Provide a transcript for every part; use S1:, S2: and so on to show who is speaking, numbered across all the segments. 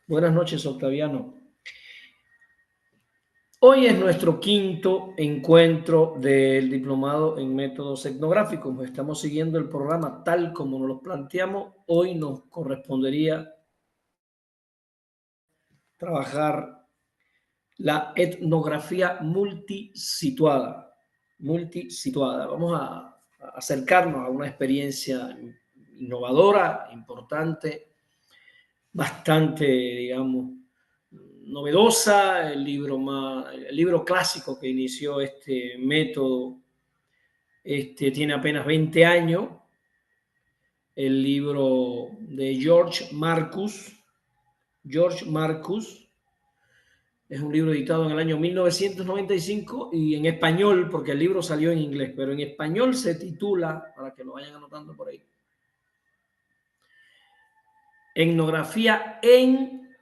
S1: Buenas noches, Octaviano. Hoy es nuestro quinto encuentro del diplomado en métodos etnográficos. Estamos siguiendo el programa tal como nos lo planteamos. Hoy nos correspondería trabajar la etnografía multisituada. Vamos a acercarnos a una experiencia innovadora, importante, bastante, digamos, novedosa, el libro clásico que inició este método tiene apenas 20 años, el libro de George Marcus. George Marcus es un libro editado en el año 1995 y en español, porque el libro salió en inglés, pero en español se titula, para que lo vayan anotando por ahí, Etnografía en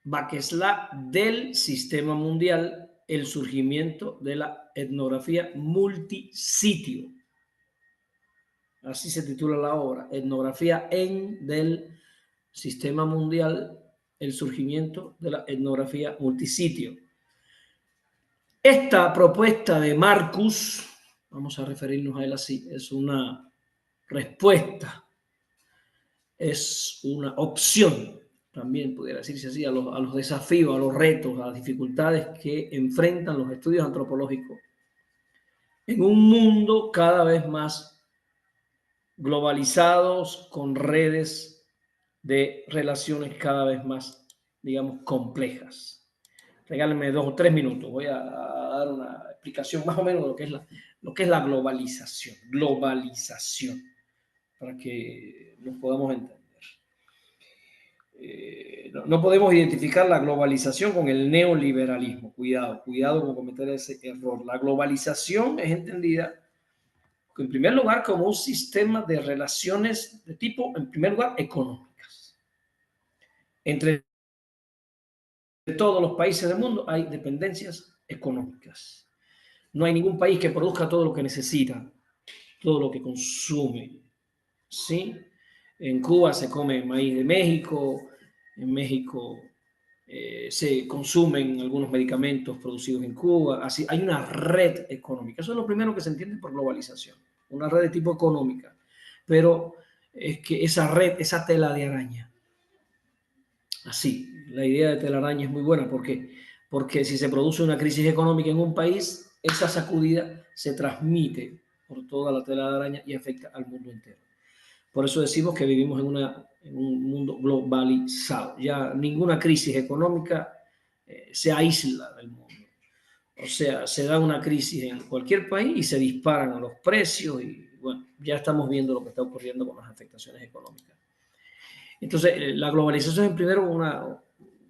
S1: Baqueslá del Sistema Mundial, el surgimiento de la etnografía multisitio. Así se titula la obra, Etnografía en del Sistema Mundial, el surgimiento de la etnografía multisitio. Esta propuesta de Marcus, vamos a referirnos a él así, es una respuesta, es una opción, también pudiera decirse así, a los desafíos, a los retos, a las dificultades que enfrentan los estudios antropológicos en un mundo cada vez más globalizados, con redes de relaciones cada vez más, digamos, complejas. Regálenme 2 o 3 minutos, voy a dar una explicación más o menos de lo que es la globalización, para que nos podamos entender. No podemos identificar la globalización con el neoliberalismo. Cuidado con cometer ese error. La globalización es entendida, en primer lugar, como un sistema de relaciones de tipo, en primer lugar, económicas. Entre todos los países del mundo hay dependencias económicas. No hay ningún país que produzca todo lo que necesita, todo lo que consume. ¿Sí? En Cuba se come maíz de México, en México se consumen algunos medicamentos producidos en Cuba. Así, hay una red económica. Eso es lo primero que se entiende por globalización, una red de tipo económica. Pero es que esa red, esa tela de araña, así, la idea de telaraña es muy buena. ¿Por qué? Porque si se produce una crisis económica en un país, esa sacudida se transmite por toda la tela de araña y afecta al mundo entero. Por eso decimos que vivimos en un mundo globalizado. Ya ninguna crisis económica se aísla del mundo. O sea, se da una crisis en cualquier país y se disparan los precios y bueno, ya estamos viendo lo que está ocurriendo con las afectaciones económicas. Entonces, la globalización es primero un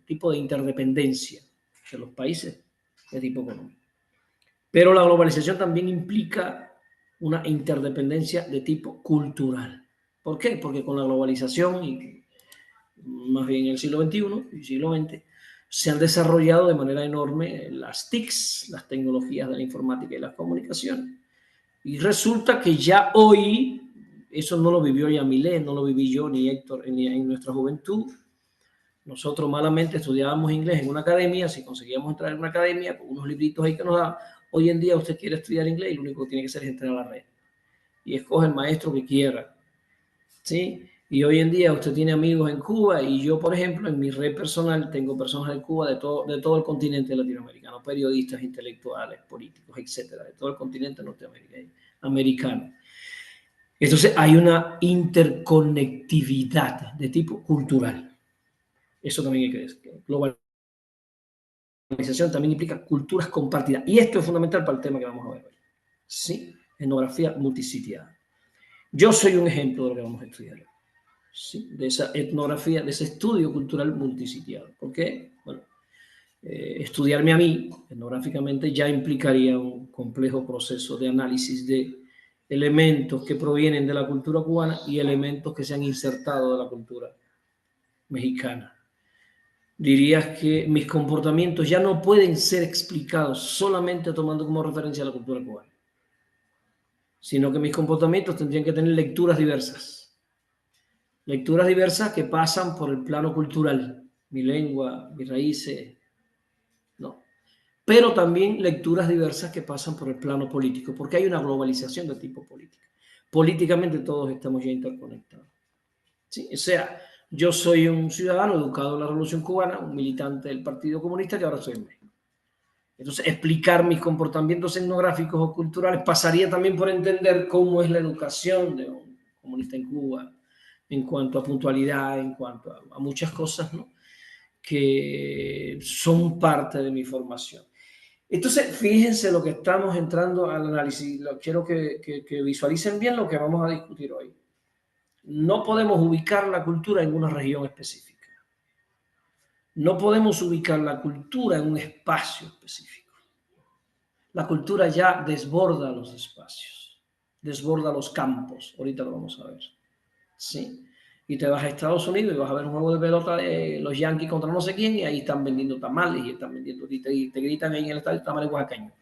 S1: tipo de interdependencia de los países de tipo económico. Pero la globalización también implica una interdependencia de tipo cultural. ¿Por qué? Porque con la globalización, y más bien en el siglo XXI y siglo XX, se han desarrollado de manera enorme las TICs, las tecnologías de la informática y las comunicaciones. Y resulta que ya hoy, eso no lo vivió Yamilé, no lo viví yo ni Héctor ni en nuestra juventud. Nosotros malamente estudiábamos inglés en una academia, si conseguíamos entrar en una academia con unos libritos ahí que nos daban. Hoy en día usted quiere estudiar inglés y lo único que tiene que hacer es entrar a la red. Y escoge el maestro que quiera. ¿Sí? Y hoy en día usted tiene amigos en Cuba y yo, por ejemplo, en mi red personal tengo personas de Cuba de todo el continente latinoamericano, periodistas, intelectuales, políticos, etcétera, de todo el continente norteamericano. Entonces hay una interconectividad de tipo cultural. Eso también hay que decir. Globalización también implica culturas compartidas. Y esto es fundamental para el tema que vamos a ver hoy. ¿Sí? Etnografía multisitiada. Yo soy un ejemplo de lo que vamos a estudiar. ¿Sí? De esa etnografía, de ese estudio cultural multisitiado. ¿Por qué? Bueno, estudiarme a mí etnográficamente ya implicaría un complejo proceso de análisis de elementos que provienen de la cultura cubana y elementos que se han insertado de la cultura mexicana. Dirías que mis comportamientos ya no pueden ser explicados solamente tomando como referencia la cultura cubana, sino que mis comportamientos tendrían que tener lecturas diversas que pasan por el plano cultural. mi lengua, mis raíces, ¿no? Pero también lecturas diversas que pasan por el plano político, porque hay una globalización de tipo político. Políticamente todos estamos ya interconectados. ¿Sí? O sea, yo soy un ciudadano educado en la Revolución Cubana, un militante del Partido Comunista que ahora estoy en México. Entonces, explicar mis comportamientos etnográficos o culturales pasaría también por entender cómo es la educación de un comunista en Cuba, en cuanto a puntualidad, en cuanto a muchas cosas, ¿no? Que son parte de mi formación. Entonces, fíjense lo que estamos entrando al análisis. Quiero que visualicen bien lo que vamos a discutir hoy. No podemos ubicar la cultura en una región específica. No podemos ubicar la cultura en un espacio específico. La cultura ya desborda los espacios, desborda los campos. Ahorita lo vamos a ver. ¿Sí? Y te vas a Estados Unidos y vas a ver un juego de pelota de los Yankees contra no sé quién y ahí están vendiendo tamales y están vendiendo, y te gritan ahí en el estadio tamales oaxaqueños,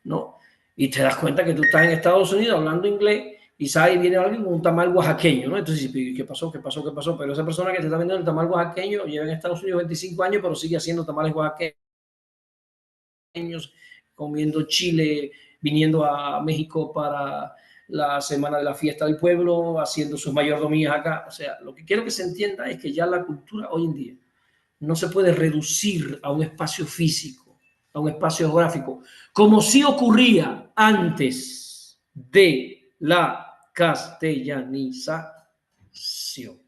S1: ¿no? Y te das cuenta que tú estás en Estados Unidos hablando inglés y sale y viene alguien con un tamal oaxaqueño, ¿no? Entonces, ¿qué pasó? ¿Qué pasó? ¿Qué pasó? Pero esa persona que te está vendiendo el tamal oaxaqueño lleva en Estados Unidos 25 años, pero sigue haciendo tamales oaxaqueños, comiendo chile, viniendo a México para la semana de la fiesta del pueblo, haciendo sus mayordomías acá. O sea, lo que quiero que se entienda es que ya la cultura hoy en día no se puede reducir a un espacio físico, a un espacio geográfico, como sí ocurría antes de la castellanización.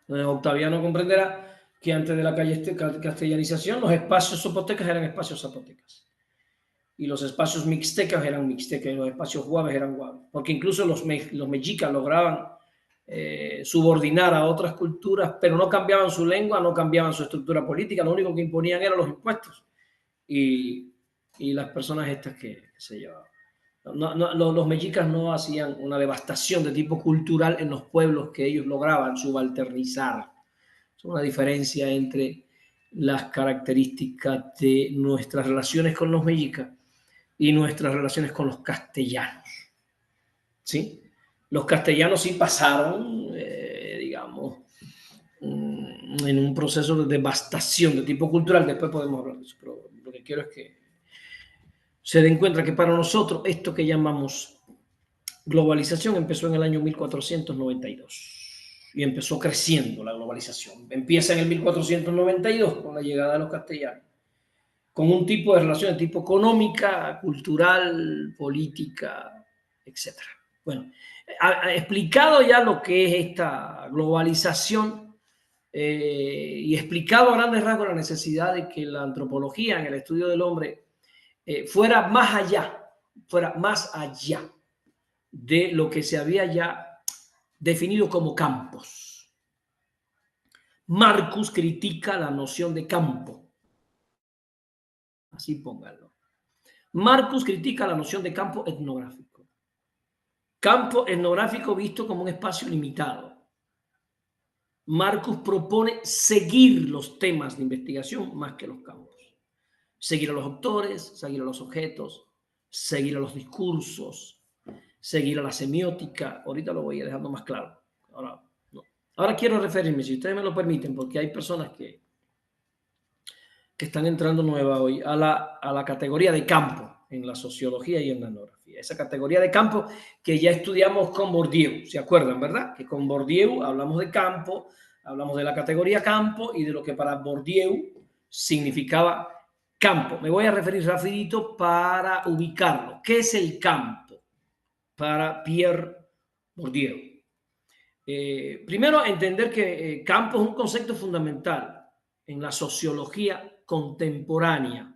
S1: Octaviano comprenderá que antes de la castellanización los espacios zapotecas eran espacios zapotecas y los espacios mixtecas eran mixtecas y los espacios guaves eran guaves, porque incluso los mexicas lograban subordinar a otras culturas, pero no cambiaban su lengua, no cambiaban su estructura política, lo único que imponían eran los impuestos y las personas estas que se llevaban. Los mexicas no hacían una devastación de tipo cultural en los pueblos que ellos lograban subalternizar. Es una diferencia entre las características de nuestras relaciones con los mexicas y nuestras relaciones con los castellanos. ¿Sí? Los castellanos sí pasaron, digamos, en un proceso de devastación de tipo cultural. Después podemos hablar de eso, pero lo que quiero es que se den cuenta que para nosotros esto que llamamos globalización empezó en el año 1492 y empezó creciendo la globalización. Empieza en el 1492 con la llegada de los castellanos, con un tipo de relación de tipo económica, cultural, política, etc. Bueno, explicado ya lo que es esta globalización y explicado a grandes rasgos la necesidad de que la antropología en el estudio del hombre fuera más allá de lo que se había ya definido como campos. Marcus critica la noción de campo. Así pónganlo. Marcus critica la noción de campo etnográfico. Campo etnográfico visto como un espacio limitado. Marcus propone seguir los temas de investigación más que los campos. Seguir a los autores, seguir a los objetos, seguir a los discursos, seguir a la semiótica. Ahorita lo voy a dejando más claro. Ahora quiero referirme, si ustedes me lo permiten, porque hay personas que están entrando nueva hoy a la categoría de campo en la sociología y en la etnografía. Esa categoría de campo que ya estudiamos con Bourdieu, ¿se acuerdan, verdad? Que con Bourdieu hablamos de campo, hablamos de la categoría campo y de lo que para Bourdieu significaba campo. Me voy a referir rapidito para ubicarlo. ¿Qué es el campo para Pierre Bourdieu? Primero, entender que campo es un concepto fundamental en la sociología contemporánea.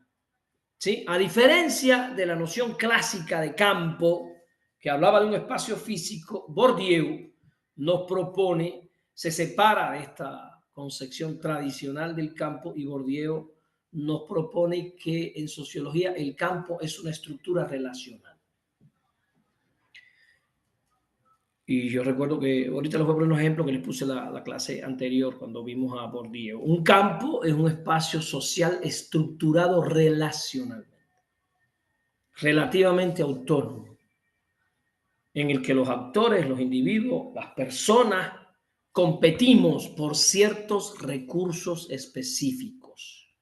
S1: ¿Sí? A diferencia de la noción clásica de campo, que hablaba de un espacio físico, Bourdieu nos propone, se separa de esta concepción tradicional del campo y Bourdieu nos propone que en sociología el campo es una estructura relacional. Y yo recuerdo que ahorita les voy a poner un ejemplo que les puse la clase anterior cuando vimos a Bourdieu. Un campo es un espacio social estructurado relacionalmente, relativamente autónomo, en el que los actores, los individuos, las personas competimos por ciertos recursos específicos,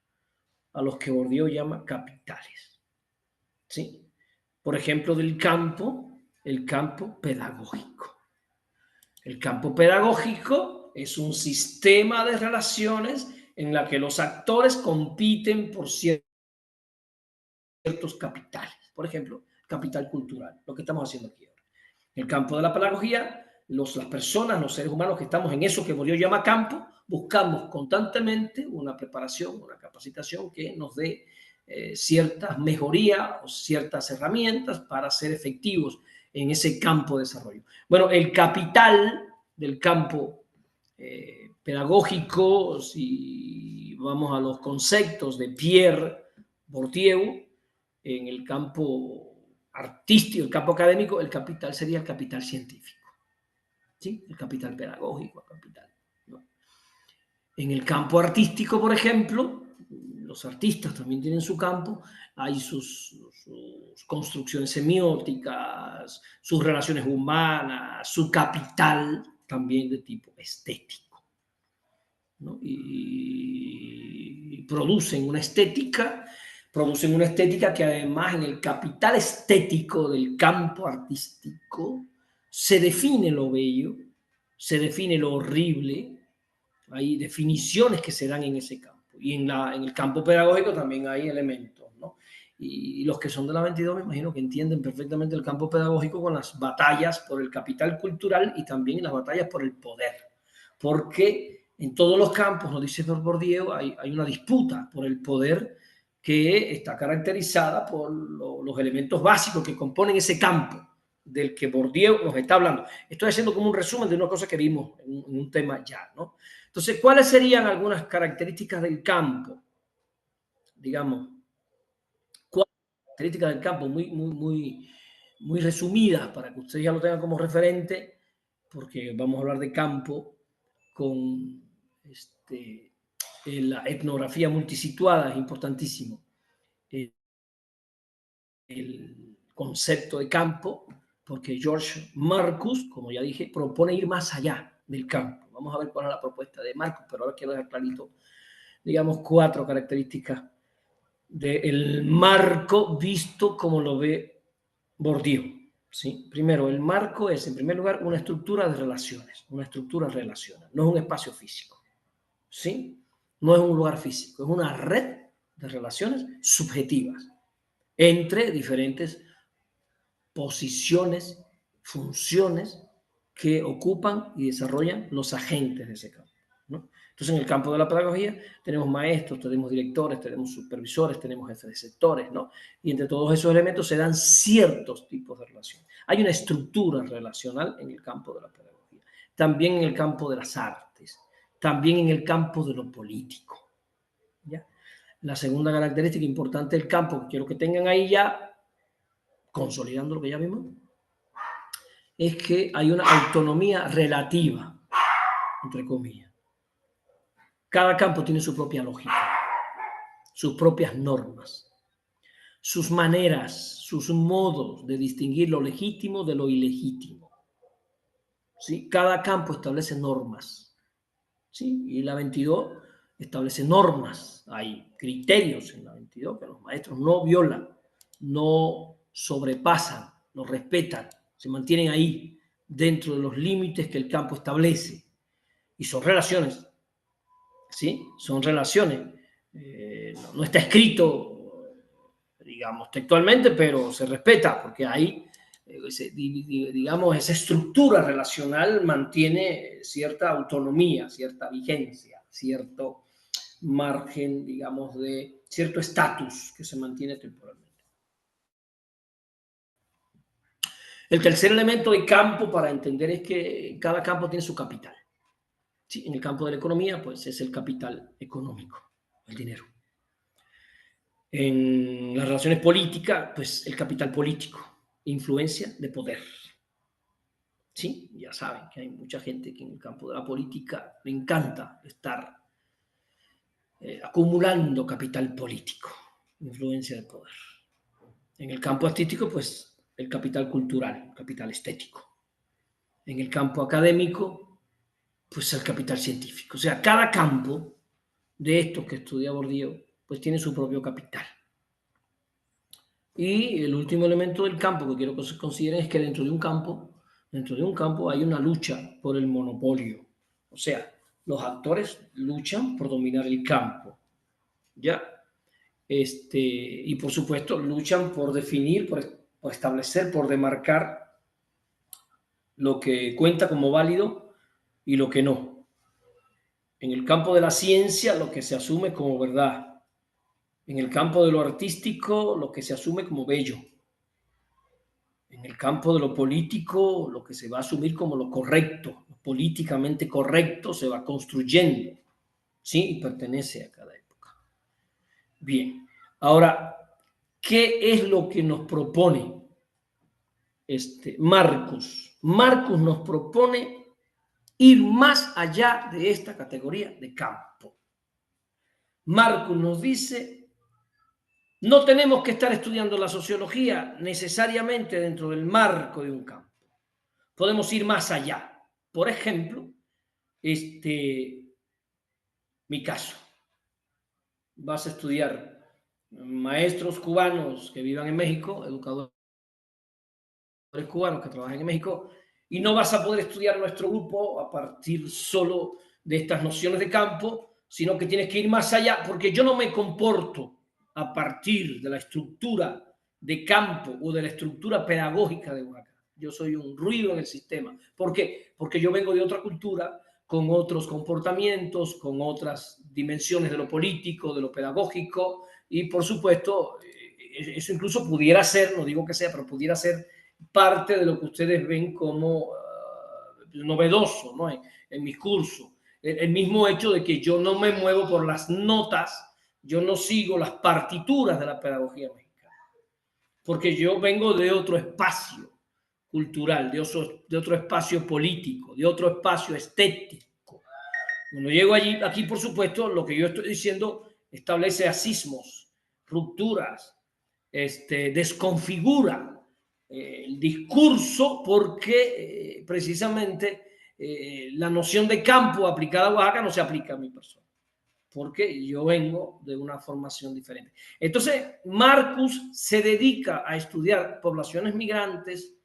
S1: a los que Bourdieu llama capitales. ¿Sí? Por ejemplo, del campo, el campo pedagógico. El campo pedagógico es un sistema de relaciones en la que los actores compiten por ciertos capitales. Por ejemplo, capital cultural, lo que estamos haciendo aquí ahora. En el campo de la pedagogía, las personas, los seres humanos que estamos en eso que Bourdieu llama campo, buscamos constantemente una preparación, una capacitación que nos dé ciertas mejorías o ciertas herramientas para ser efectivos en ese campo de desarrollo. Bueno, el capital del campo pedagógico, si vamos a los conceptos de Pierre Bourdieu, en el campo artístico, el campo académico, el capital sería el capital científico, ¿sí? El capital pedagógico, el capital, ¿no? En el campo artístico, por ejemplo, los artistas también tienen su campo, hay sus construcciones semióticas, sus relaciones humanas, su capital también de tipo estético, ¿no? Y producen una estética que además en el capital estético del campo artístico se define lo bello, se define lo horrible, hay definiciones que se dan en ese campo. Y en el campo pedagógico también hay elementos, ¿no? Y los que son de la 22 me imagino que entienden perfectamente el campo pedagógico con las batallas por el capital cultural y también las batallas por el poder. Porque en todos los campos, nos dice Bourdieu, hay una disputa por el poder que está caracterizada por los elementos básicos que componen ese campo del que Bourdieu nos está hablando. Estoy haciendo como un resumen de una cosa que vimos en un tema ya, ¿no? Entonces, ¿cuáles serían algunas características del campo? Digamos, cuatro características del campo muy resumidas para que ustedes ya lo tengan como referente, porque vamos a hablar de campo con la etnografía multisituada, es importantísimo. El concepto de campo, porque George Marcus, como ya dije, propone ir más allá del campo. Vamos a ver cuál es la propuesta de Marcus, pero ahora quiero dejar clarito, digamos, cuatro características del marco visto como lo ve Bourdieu. ¿Sí? Primero, el marco es, en primer lugar, una estructura de relaciones, una estructura relacional, no es un espacio físico. ¿Sí? No es un lugar físico, es una red de relaciones subjetivas entre diferentes posiciones, funciones que ocupan y desarrollan los agentes de ese campo, ¿no? Entonces, en el campo de la pedagogía tenemos maestros, tenemos directores, tenemos supervisores, tenemos jefes de sectores, ¿no? Y entre todos esos elementos se dan ciertos tipos de relaciones. Hay una estructura relacional en el campo de la pedagogía, también en el campo de las artes, también en el campo de lo político, ¿ya? La segunda característica importante del campo, que quiero que tengan ahí ya, consolidando lo que ya vimos, es que hay una autonomía relativa, entre comillas. Cada campo tiene su propia lógica, sus propias normas, sus maneras, sus modos de distinguir lo legítimo de lo ilegítimo. ¿Sí? Cada campo establece normas. ¿Sí? Y la 22 establece normas, hay criterios en la 22 que los maestros no violan, no sobrepasan, no respetan, se mantienen ahí dentro de los límites que el campo establece. Y son relaciones, ¿sí? Son relaciones. No está escrito, digamos, textualmente, pero se respeta porque hay, digamos, esa estructura relacional mantiene cierta autonomía, cierta vigencia, cierto margen, digamos, de cierto estatus que se mantiene temporalmente. El tercer elemento de campo para entender es que cada campo tiene su capital. Sí, en el campo de la economía, pues es el capital económico, el dinero. En las relaciones políticas, pues el capital político, influencia de poder. Sí, ya saben que hay mucha gente que en el campo de la política le encanta estar acumulando capital político, influencia de poder. En el campo artístico, pues el capital cultural, capital estético. En el campo académico, Pues el capital científico. O sea, cada campo de estos que estudia Bourdieu, pues tiene su propio capital. Y el último elemento del campo que quiero que se consideren es que dentro de un campo hay una lucha por el monopolio. O sea, los actores luchan por dominar el campo, ¿ya? Y por supuesto luchan por definir, por establecer, por demarcar lo que cuenta como válido y lo que no. En el campo de la ciencia, lo que se asume como verdad. En el campo de lo artístico, lo que se asume como bello. En el campo de lo político, lo que se va a asumir como lo correcto, lo políticamente correcto, se va construyendo, ¿sí? Y pertenece a cada época. Bien, ahora, ¿qué es lo que nos propone Marcus? Marcus nos propone ir más allá de esta categoría de campo. Marcus nos dice: no tenemos que estar estudiando la sociología necesariamente dentro del marco de un campo. Podemos ir más allá. Por ejemplo, mi caso. Vas a estudiar maestros cubanos que vivan en México, educadores cubanos que trabajan en México, y no vas a poder estudiar nuestro grupo a partir solo de estas nociones de campo, sino que tienes que ir más allá, porque yo no me comporto a partir de la estructura de campo o de la estructura pedagógica de Oaxaca. Yo soy un ruido en el sistema. ¿Por qué? Porque yo vengo de otra cultura, con otros comportamientos, con otras dimensiones de lo político, de lo pedagógico, y por supuesto, eso incluso pudiera ser, no digo que sea, pero pudiera ser parte de lo que ustedes ven como novedoso, ¿no? En mis cursos. El mismo hecho de que yo no me muevo por las notas, yo no sigo las partituras de la pedagogía mexicana, porque yo vengo de otro espacio cultural, de otro espacio político, de otro espacio estético. Cuando llego aquí, por supuesto, lo que yo estoy diciendo establece asismos, rupturas, desconfigura el discurso, porque precisamente la noción de campo aplicada a Oaxaca no se aplica a mi persona, porque yo vengo de una formación diferente. Entonces, Marcus se dedica a estudiar poblaciones migrantes,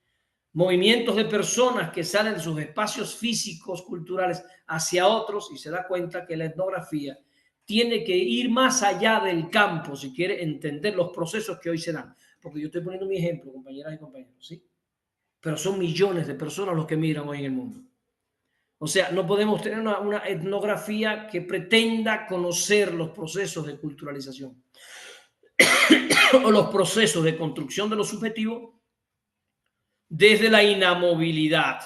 S1: movimientos de personas que salen de sus espacios físicos, culturales, hacia otros, y se da cuenta que la etnografía tiene que ir más allá del campo si quiere entender los procesos que hoy se dan. Porque yo estoy poniendo mi ejemplo, compañeras y compañeros, ¿sí? Pero son millones de personas los que migran hoy en el mundo. O sea, no podemos tener una etnografía que pretenda conocer los procesos de culturalización o los procesos de construcción de lo subjetivo desde la inamovilidad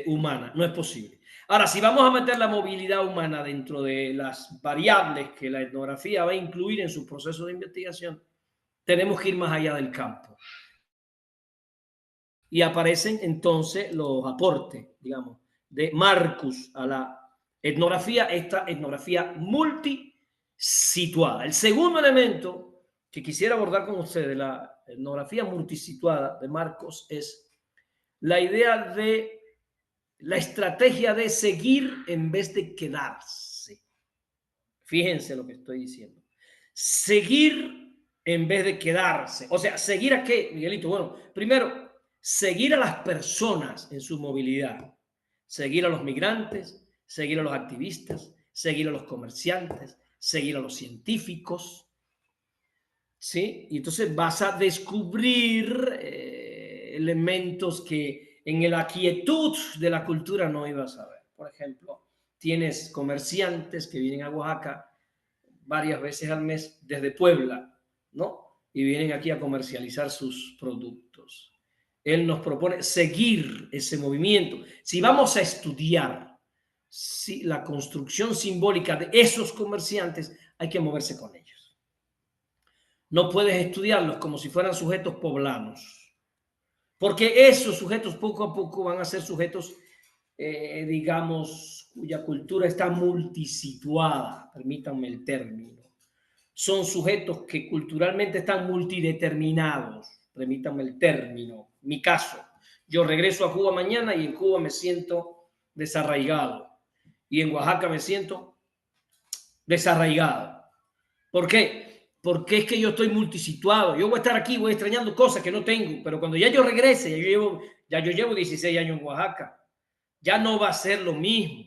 S1: humana. No es posible. Ahora, si vamos a meter la movilidad humana dentro de las variables que la etnografía va a incluir en su proceso de investigación, tenemos que ir más allá del campo. Y aparecen entonces los aportes, digamos, de Marcus a la etnografía, esta etnografía multisituada. El segundo elemento que quisiera abordar con ustedes, la etnografía multisituada de Marcus, es la idea de la estrategia de seguir en vez de quedarse. Fíjense lo que estoy diciendo. Seguir en vez de quedarse. O sea, ¿seguir a qué, Miguelito? Bueno, primero, seguir a las personas en su movilidad. Seguir a los migrantes, seguir a los activistas, seguir a los comerciantes, seguir a los científicos. ¿Sí? Y entonces vas a descubrir elementos que en la quietud de la cultura no ibas a ver. Por ejemplo, tienes comerciantes que vienen a Oaxaca varias veces al mes desde Puebla, ¿no? Y vienen aquí a comercializar sus productos. Él nos propone seguir ese movimiento. Si vamos a estudiar la construcción simbólica de esos comerciantes, hay que moverse con ellos. No puedes estudiarlos como si fueran sujetos poblanos, porque esos sujetos poco a poco van a ser sujetos, digamos, cuya cultura está multisituada, permítanme el término. Son sujetos que culturalmente están multideterminados, permítanme el término. Mi caso, yo regreso a Cuba mañana y en Cuba me siento desarraigado. Y en Oaxaca me siento desarraigado. ¿Por qué? Porque es que yo estoy multisituado. Yo voy a estar aquí, voy extrañando cosas que no tengo, pero cuando ya yo regrese, ya yo llevo 16 años en Oaxaca, ya no va a ser lo mismo.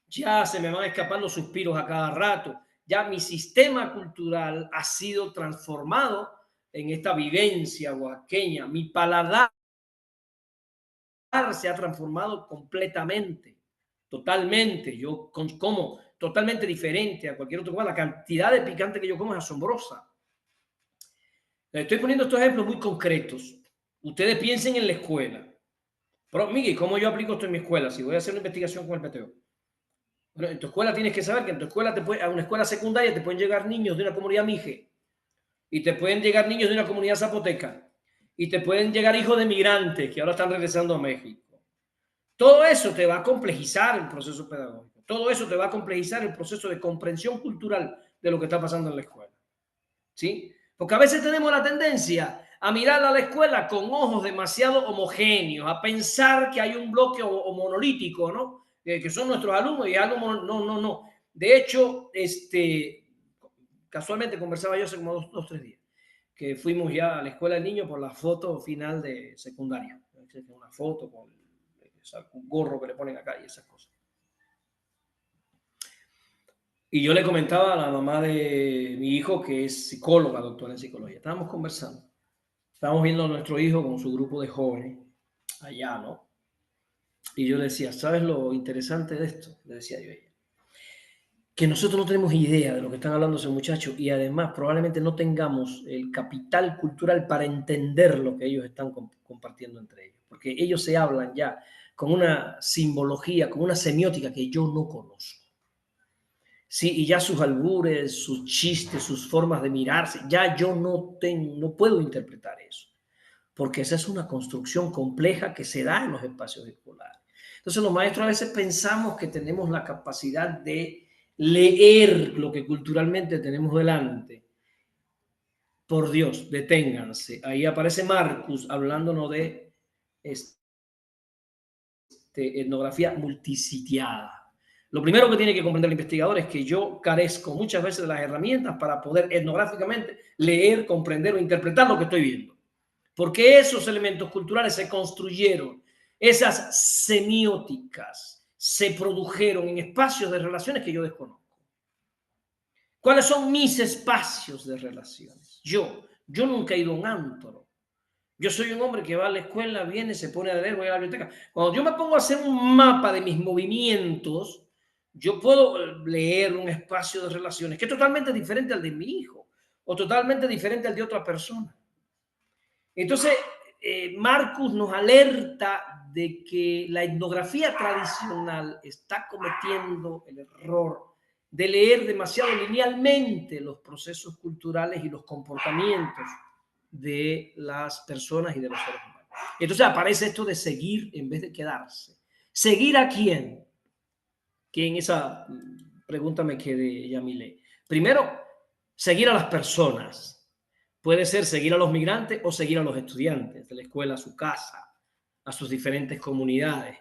S1: Ya se me van escapando suspiros a cada rato. Ya mi sistema cultural ha sido transformado en esta vivencia oaxaqueña. Mi paladar se ha transformado completamente, totalmente. Yo como totalmente diferente a cualquier otro lugar. La cantidad de picante que yo como es asombrosa. Estoy poniendo estos ejemplos muy concretos. Ustedes piensen en la escuela. Pero, Miguel, ¿cómo yo aplico esto en mi escuela? Si voy a hacer una investigación con el PTO. Bueno, en tu escuela tienes que saber que en tu escuela, a una escuela secundaria te pueden llegar niños de una comunidad mije y te pueden llegar niños de una comunidad zapoteca y te pueden llegar hijos de migrantes que ahora están regresando a México. Todo eso te va a complejizar el proceso pedagógico. Todo eso te va a complejizar el proceso de comprensión cultural de lo que está pasando en la escuela. ¿Sí? Porque a veces tenemos la tendencia a mirar a la escuela con ojos demasiado homogéneos, a pensar que hay un bloque o monolítico, ¿no? Que son nuestros alumnos y algo, no. De hecho, casualmente conversaba yo hace como dos, 3 días, que fuimos ya a la escuela del niño por la foto final de secundaria. Una foto con un gorro que le ponen acá y esas cosas. Y yo le comentaba a la mamá de mi hijo, que es psicóloga, doctora en psicología. Estábamos conversando. Estábamos viendo a nuestro hijo con su grupo de jóvenes allá, ¿no? Y yo le decía, ¿sabes lo interesante de esto? Le decía yo a ella. Que nosotros no tenemos idea de lo que están hablando esos muchachos y además probablemente no tengamos el capital cultural para entender lo que ellos están compartiendo entre ellos. Porque ellos se hablan ya con una simbología, con una semiótica que yo no conozco. Sí, y ya sus albures, sus chistes, sus formas de mirarse, ya yo no puedo interpretar eso, porque esa es una construcción compleja que se da en los espacios escolares. Entonces los maestros a veces pensamos que tenemos la capacidad de leer lo que culturalmente tenemos delante. Por Dios, deténganse. Ahí aparece Marcus hablándonos de etnografía multisitiada. Lo primero que tiene que comprender el investigador es que yo carezco muchas veces de las herramientas para poder etnográficamente leer, comprender o interpretar lo que estoy viendo. Porque esos elementos culturales se construyeron, esas semióticas se produjeron en espacios de relaciones que yo desconozco. ¿Cuáles son mis espacios de relaciones? Yo nunca he ido a un antro. Yo soy un hombre que va a la escuela, viene, se pone a leer, voy a la biblioteca. Cuando yo me pongo a hacer un mapa de mis movimientos, yo puedo leer un espacio de relaciones que es totalmente diferente al de mi hijo o totalmente diferente al de otra persona. Entonces, Marcus nos alerta de que la etnografía tradicional está cometiendo el error de leer demasiado linealmente los procesos culturales y los comportamientos de las personas y de los seres humanos. Entonces aparece esto de seguir en vez de quedarse. ¿Seguir a quién? Que en esa pregunta me quedé, Yamile. Primero, seguir a las personas. Puede ser seguir a los migrantes o seguir a los estudiantes de la escuela a su casa, a sus diferentes comunidades,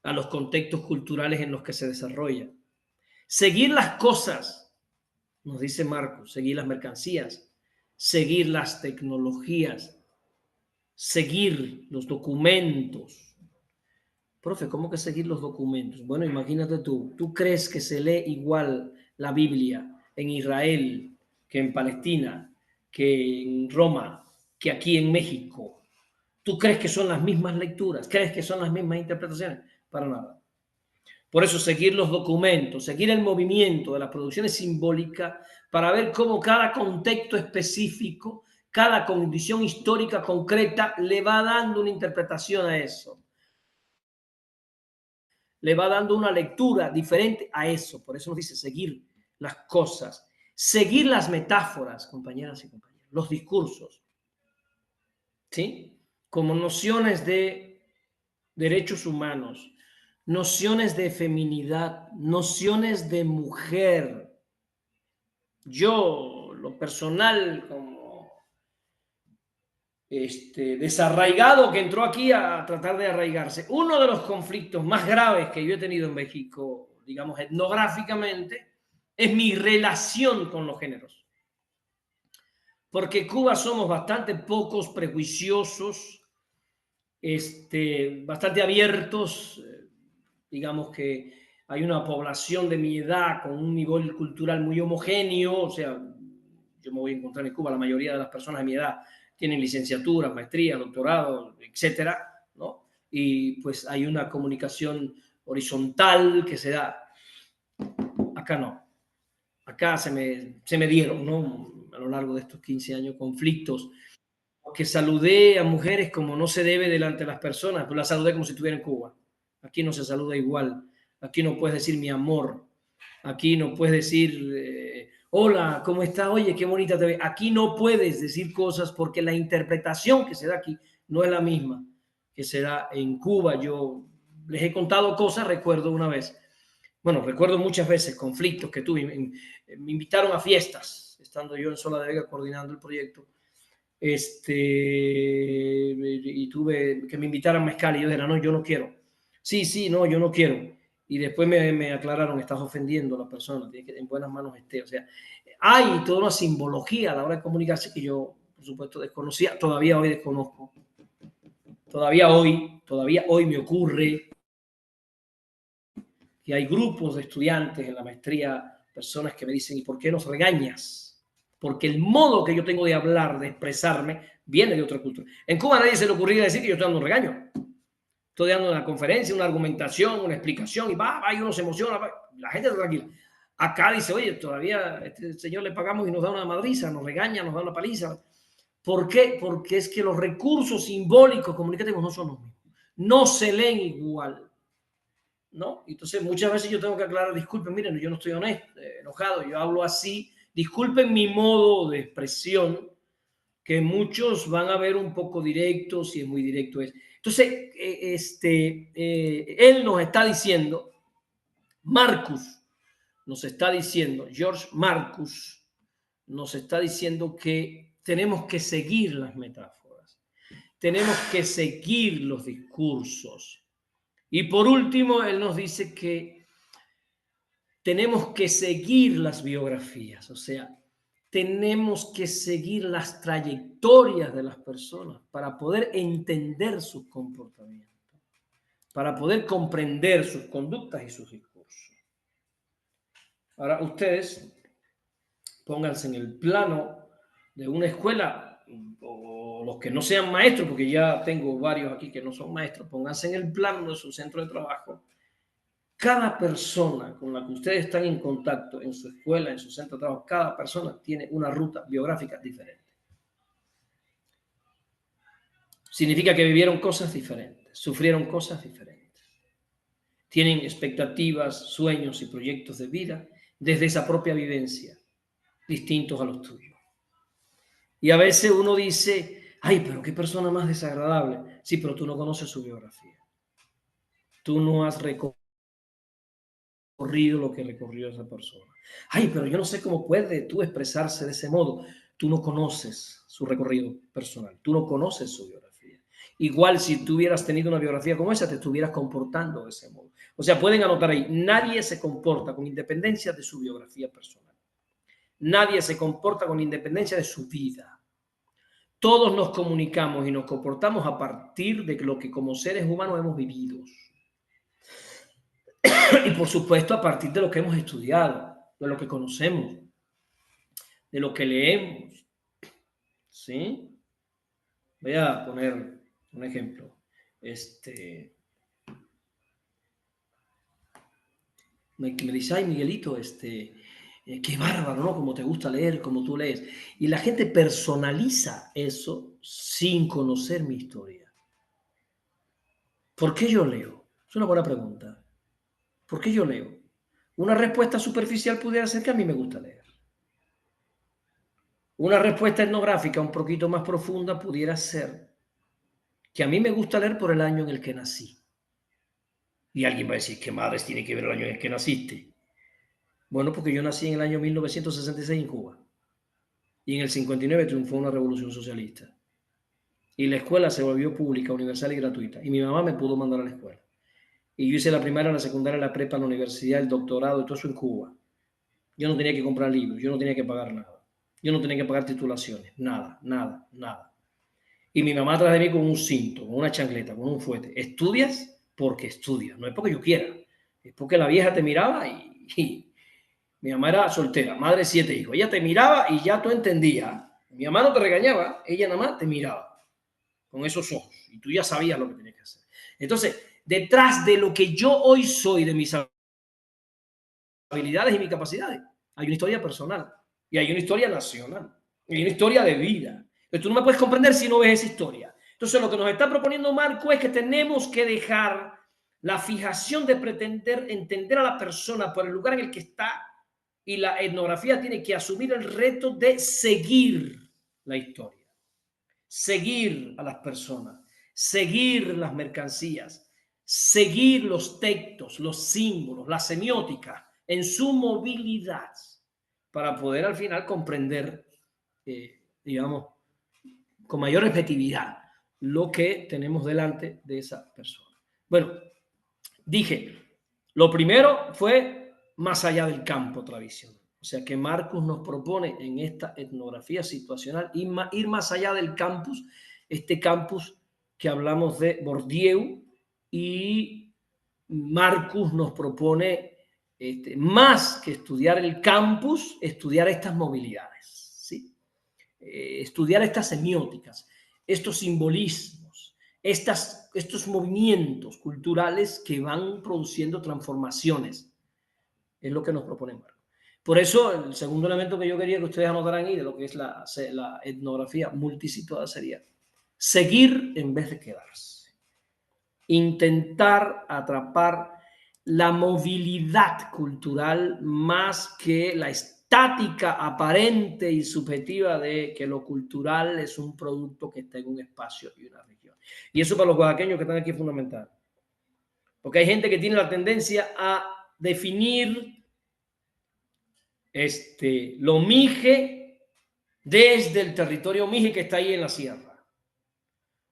S1: a los contextos culturales en los que se desarrolla. Seguir las cosas, nos dice Marcos, seguir las mercancías, seguir las tecnologías, seguir los documentos. Profe, ¿cómo que seguir los documentos? Bueno, imagínate tú crees que se lee igual la Biblia en Israel que en Palestina, que en Roma, que aquí en México? ¿Tú crees que son las mismas lecturas? ¿Crees que son las mismas interpretaciones? Para nada. Por eso seguir los documentos, seguir el movimiento de las producciones simbólicas para ver cómo cada contexto específico, cada condición histórica concreta le va dando una interpretación a eso. Le va dando una lectura diferente a eso. Por eso nos dice seguir las cosas, seguir las metáforas, compañeras y compañeros, los discursos, ¿sí? Como nociones de derechos humanos, nociones de feminidad, nociones de mujer. Yo, lo personal, como desarraigado que entró aquí a tratar de arraigarse. Uno de los conflictos más graves que yo he tenido en México, digamos, etnográficamente, es mi relación con los géneros. Porque Cuba somos bastante pocos, prejuiciosos, bastante abiertos, digamos que hay una población de mi edad con un nivel cultural muy homogéneo, o sea, yo me voy a encontrar en Cuba, la mayoría de las personas de mi edad tienen licenciaturas, maestrías, doctorado, etcétera, ¿no? Y pues hay una comunicación horizontal que se da. Acá no. Acá se me dieron, ¿no? A lo largo de estos 15 años, conflictos que saludé a mujeres como no se debe delante de las personas, pero las saludé como si estuviera en Cuba. Aquí no se saluda igual. Aquí no puedes decir mi amor. Aquí no puedes decir, hola, ¿cómo estás? Oye, qué bonita te ves. Aquí no puedes decir cosas porque la interpretación que se da aquí no es la misma que se da en Cuba. Yo les he contado cosas, recuerdo una vez. Bueno, recuerdo muchas veces conflictos que tuve. Me invitaron a fiestas, estando yo en Sola de Vega coordinando el proyecto, y tuve que me invitaran a mezcal y yo dije, no, yo no quiero. Sí, sí, no, yo no quiero. Y después me aclararon, estás ofendiendo a la persona, tienes que en buenas manos esté. O sea, hay toda una simbología a la hora de comunicarse que yo, por supuesto, desconocía, todavía hoy desconozco. Todavía hoy me ocurre que hay grupos de estudiantes en la maestría, personas que me dicen, ¿y por qué nos regañas? Porque el modo que yo tengo de hablar, de expresarme, viene de otra cultura. En Cuba a nadie se le ocurría decir que yo estoy dando un regaño. Estoy dando una conferencia, una argumentación, una explicación, y y uno se emociona, la gente está tranquila. Acá dice, oye, todavía a este señor le pagamos y nos da una madriza, nos regaña, nos da una paliza. ¿Por qué? Porque es que los recursos simbólicos comunicativos no son los mismos. No se leen igual. ¿No? Entonces muchas veces yo tengo que aclarar, disculpen, miren, yo no estoy honesto, enojado, yo hablo así, disculpen mi modo de expresión, que muchos van a ver un poco directo, si es muy directo es. Entonces, él nos está diciendo, Marcus nos está diciendo, George Marcus nos está diciendo que tenemos que seguir las metáforas, tenemos que seguir los discursos. Y por último, él nos dice que tenemos que seguir las biografías, o sea, tenemos que seguir las trayectorias de las personas para poder entender sus comportamientos, para poder comprender sus conductas y sus discursos. Ahora, ustedes pónganse en el plano de una escuela, o los que no sean maestros, porque ya tengo varios aquí que no son maestros, pónganse en el plano de su centro de trabajo. Cada persona con la que ustedes están en contacto en su escuela, en su centro de trabajo, cada persona tiene una ruta biográfica diferente. Significa que vivieron cosas diferentes, sufrieron cosas diferentes. Tienen expectativas, sueños y proyectos de vida desde esa propia vivencia, distintos a los tuyos. Y a veces uno dice, ay, pero qué persona más desagradable. Sí, pero tú no conoces su biografía. Tú no has recorrido lo que recorrió esa persona. Ay, pero yo no sé cómo puede tú expresarse de ese modo. Tú no conoces su recorrido personal, tú no conoces su biografía. Igual si tú hubieras tenido una biografía como esa, te estuvieras comportando de ese modo. O sea, pueden anotar ahí, nadie se comporta con independencia de su biografía personal. Nadie se comporta con independencia de su vida. Todos nos comunicamos y nos comportamos a partir de lo que como seres humanos hemos vivido. Y por supuesto a partir de lo que hemos estudiado, de lo que conocemos, de lo que leemos. ¿Sí? Voy a poner un ejemplo. Me dice, ay, Miguelito, qué bárbaro, ¿no? Como te gusta leer, como tú lees. Y la gente personaliza eso sin conocer mi historia. ¿Por qué yo leo? Es una buena pregunta. ¿Por qué yo leo? Una respuesta superficial pudiera ser que a mí me gusta leer. Una respuesta etnográfica un poquito más profunda pudiera ser que a mí me gusta leer por el año en el que nací. Y alguien va a decir, ¿qué madres tiene que ver el año en el que naciste? Bueno, porque yo nací en el año 1966 en Cuba. Y en el 59 triunfó una revolución socialista. y la escuela se volvió pública, universal y gratuita. Y mi mamá me pudo mandar a la escuela. Y yo hice la primaria, la secundaria, la prepa, la universidad, el doctorado, y todo eso en Cuba. Yo no tenía que comprar libros, yo no tenía que pagar nada. Yo no tenía que pagar titulaciones, nada, nada, nada. Y mi mamá atrás de mí con un cinto, con una chancleta, con un fuete. ¿Estudias? Porque estudias. No es porque yo quiera. Es porque la vieja te miraba y mi mamá era soltera, madre de 7 hijos. Ella te miraba y ya tú entendías. Mi mamá no te regañaba, ella nada más te miraba con esos ojos. Y tú ya sabías lo que tenías que hacer. Entonces, detrás de lo que yo hoy soy, de mis habilidades y mis capacidades, hay una historia personal y hay una historia nacional y hay una historia de vida. Pero tú no me puedes comprender si no ves esa historia. Entonces, lo que nos está proponiendo Marco es que tenemos que dejar la fijación de pretender entender a la persona por el lugar en el que está, y la etnografía tiene que asumir el reto de seguir la historia, seguir a las personas, seguir las mercancías, seguir los textos, los símbolos, la semiótica en su movilidad para poder al final comprender, digamos, con mayor efectividad lo que tenemos delante de esa persona. Bueno, dije, lo primero fue más allá del campo tradicional. O sea que Marcus nos propone en esta etnografía situacional ir más allá del campus, este campus que hablamos de Bourdieu, y Marcus nos propone más que estudiar el campus, estudiar estas movilidades, ¿sí? Estudiar estas semióticas, estos simbolismos, estos movimientos culturales que van produciendo transformaciones. Es lo que nos propone Marco. Por eso, el segundo elemento que yo quería que ustedes anotaran ahí de lo que es la etnografía multisituada sería seguir en vez de quedarse. Intentar atrapar la movilidad cultural más que la estática aparente y subjetiva de que lo cultural es un producto que está en un espacio y una región. Y eso para los oaxaqueños que están aquí es fundamental. Porque hay gente que tiene la tendencia a definir lo mije desde el territorio mije que está ahí en la sierra.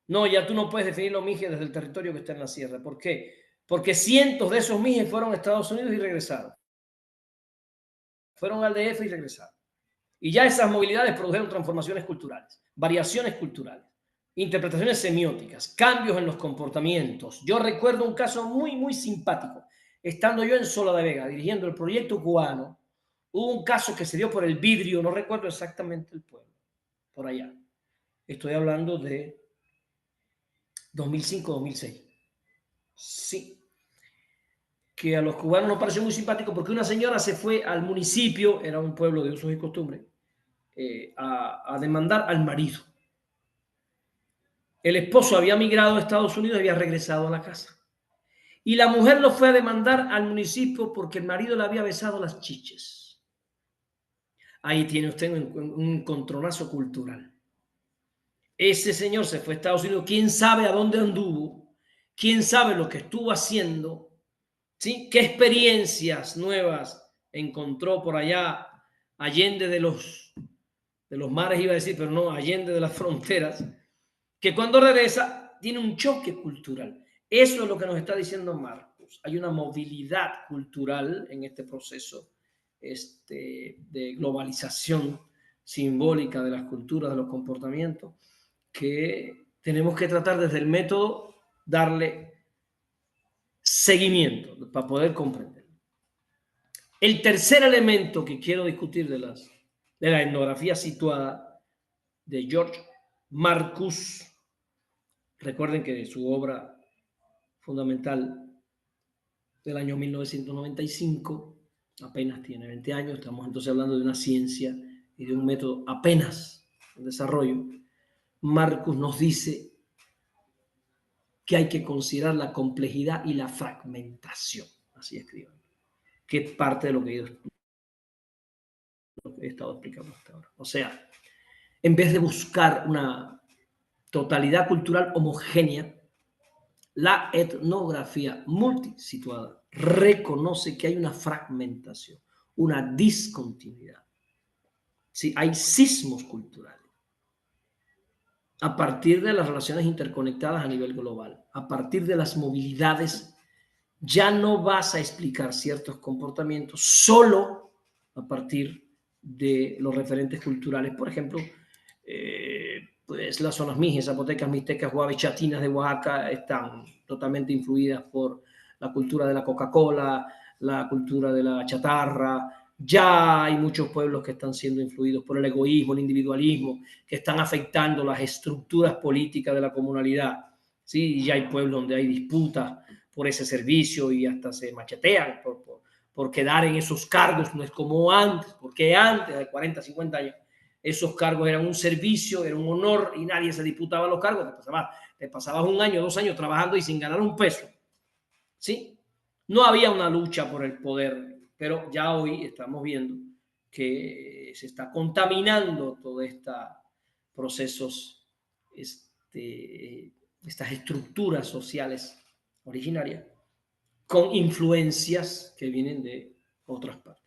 S1: No, ya tú no puedes definir los mijes desde el territorio que está en la sierra. ¿Por qué? Porque cientos de esos mijes fueron a Estados Unidos y regresaron. Fueron al DF y regresaron. Y ya esas movilidades produjeron transformaciones culturales, variaciones culturales, interpretaciones semióticas, cambios en los comportamientos. Yo recuerdo un caso muy, muy simpático. Estando yo en Sola de Vega, dirigiendo el proyecto cubano, hubo un caso que se dio por el vidrio, no recuerdo exactamente el pueblo, por allá. Estoy hablando de 2005-2006. Sí. Que a los cubanos nos pareció muy simpático porque una señora se fue al municipio, era un pueblo de usos y costumbres, a demandar al marido. El esposo había migrado a Estados Unidos y había regresado a la casa. Y la mujer lo fue a demandar al municipio porque el marido le había besado las chiches. Ahí tiene usted un encontronazo cultural. Ese señor se fue a Estados Unidos, quién sabe a dónde anduvo, quién sabe lo que estuvo haciendo, ¿sí? ¿Qué experiencias nuevas encontró por allá, allende de los mares, iba a decir, pero no, allende de las fronteras, que cuando regresa tiene un choque cultural? Eso es lo que nos está diciendo Marcos. Hay una movilidad cultural en este proceso de globalización simbólica de las culturas, de los comportamientos, que tenemos que tratar desde el método darle seguimiento para poder comprender. El tercer elemento que quiero discutir de la etnografía situada de George Marcus, recuerden que su obra fundamental del año 1995 apenas tiene 20 años, estamos entonces hablando de una ciencia y de un método apenas en desarrollo. Marcus nos dice que hay que considerar la complejidad y la fragmentación, así escriban, que es parte de lo que he estado explicando hasta ahora. O sea, en vez de buscar una totalidad cultural homogénea, la etnografía multisituada reconoce que hay una fragmentación, una discontinuidad. Sí, hay sismos culturales. a partir de las relaciones interconectadas a nivel global, a partir de las movilidades. Ya no vas a explicar ciertos comportamientos solo a partir de los referentes culturales. Por ejemplo, pues las zonas mijes, zapotecas, mixtecas, chatinas de Oaxaca están totalmente influidas por la cultura de la Coca-Cola, la cultura de la chatarra. Ya hay muchos pueblos que están siendo influidos por el egoísmo, el individualismo, que están afectando las estructuras políticas de la comunalidad. Sí, y ya hay pueblos donde hay disputas por ese servicio y hasta se machetean por quedar en esos cargos. No es como antes, porque antes, de 40, 50 años, esos cargos eran un servicio, era un honor y nadie se disputaba los cargos. Te pasabas 1 año, 2 años trabajando y sin ganar un peso. ¿Sí? No había una lucha por el poder, pero ya hoy estamos viendo que se está contaminando todos estos procesos, estas estructuras sociales originarias con influencias que vienen de otras partes.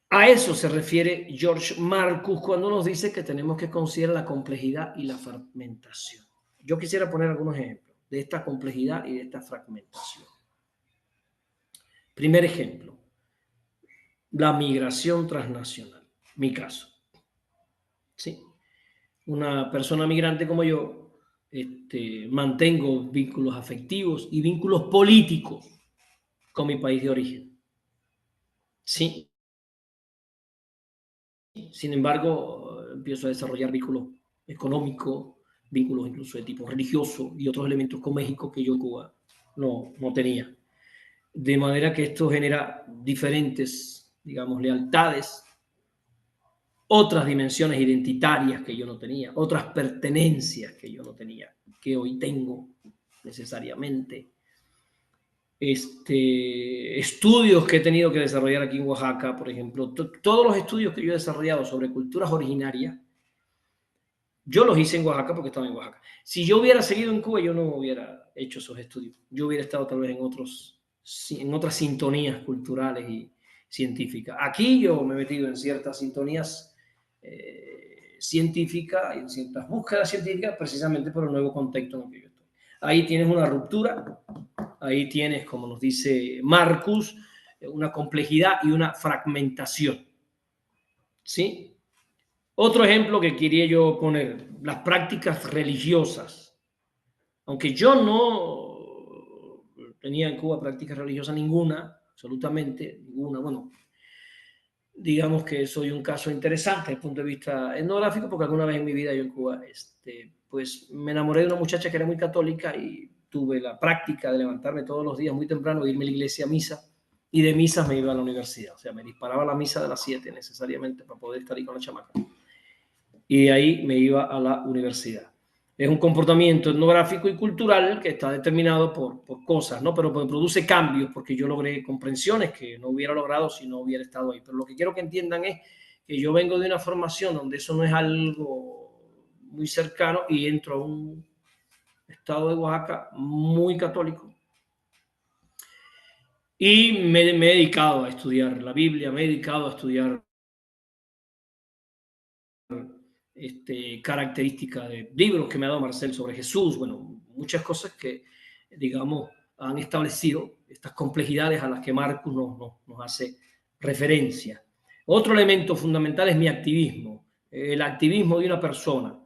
S1: A eso se refiere George Marcus cuando nos dice que tenemos que considerar la complejidad y la fragmentación. Yo quisiera poner algunos ejemplos de esta complejidad y de esta fragmentación. Primer ejemplo, la migración transnacional. Mi caso. ¿Sí? Una persona migrante como yo, mantengo vínculos afectivos y vínculos políticos con mi país de origen. Sí. Sin embargo, empiezo a desarrollar vínculos económicos, vínculos incluso de tipo religioso y otros elementos con México que yo en Cuba no tenía. De manera que esto genera diferentes, digamos, lealtades, otras dimensiones identitarias que yo no tenía, otras pertenencias que yo no tenía, que hoy tengo necesariamente. Estudios que he tenido que desarrollar aquí en Oaxaca, por ejemplo, todos los estudios que yo he desarrollado sobre culturas originarias, yo los hice en Oaxaca porque estaba en Oaxaca. Si yo hubiera seguido en Cuba, yo no hubiera hecho esos estudios. Yo hubiera estado tal vez en otras sintonías culturales y científicas. Aquí yo me he metido en ciertas sintonías científicas, en ciertas búsquedas científicas, precisamente por el nuevo contexto en el que yo estoy. Ahí tienes una ruptura. Ahí tienes, como nos dice Marcus, una complejidad y una fragmentación. ¿Sí? Otro ejemplo que quería yo poner, las prácticas religiosas. Aunque yo no tenía en Cuba prácticas religiosas ninguna, absolutamente ninguna. Bueno, digamos que soy un caso interesante desde el punto de vista etnográfico, porque alguna vez en mi vida yo en Cuba, pues me enamoré de una muchacha que era muy católica y tuve la práctica de levantarme todos los días muy temprano, de irme a la iglesia a misa, y de misas me iba a la universidad. O sea, me disparaba la misa de las 7 necesariamente para poder estar ahí con la chamaca. Y de ahí me iba a la universidad. Es un comportamiento etnográfico y cultural que está determinado por cosas, ¿no? Pero produce cambios porque yo logré comprensiones que no hubiera logrado si no hubiera estado ahí. Pero lo que quiero que entiendan es que yo vengo de una formación donde eso no es algo muy cercano y entro a un estado de Oaxaca muy católico. Y me he dedicado a estudiar la Biblia, me he dedicado a estudiar características de libros que me ha dado Marcel sobre Jesús, bueno, muchas cosas que, digamos, han establecido estas complejidades a las que Marcus nos hace referencia. Otro elemento fundamental es mi activismo, el activismo de una persona,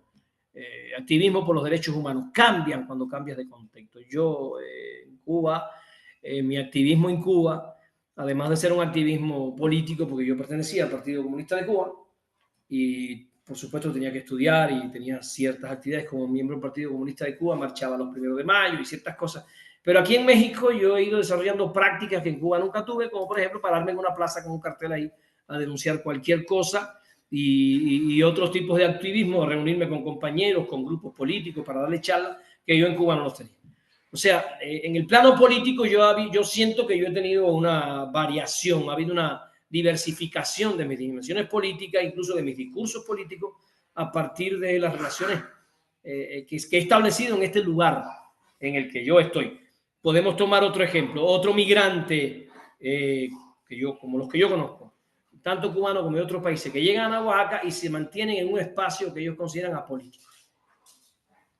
S1: activismo por los derechos humanos, cambian cuando cambias de contexto. Yo en Cuba, mi activismo en Cuba, además de ser un activismo político, porque yo pertenecía al Partido Comunista de Cuba, y por supuesto tenía que estudiar y tenía ciertas actividades como miembro del Partido Comunista de Cuba, marchaba los 1 de mayo y ciertas cosas. Pero aquí en México yo he ido desarrollando prácticas que en Cuba nunca tuve, como por ejemplo pararme en una plaza con un cartel ahí a denunciar cualquier cosa y otros tipos de activismo, reunirme con compañeros, con grupos políticos para darle charlas que yo en Cuba no los tenía. O sea, en el plano político yo siento que yo he tenido una variación, ha habido una diversificación de mis dimensiones políticas, incluso de mis discursos políticos, a partir de las relaciones que he establecido en este lugar en el que yo estoy. Podemos tomar otro ejemplo, otro migrante como los que yo conozco, tanto cubanos como de otros países, que llegan a Oaxaca y se mantienen en un espacio que ellos consideran apolítico.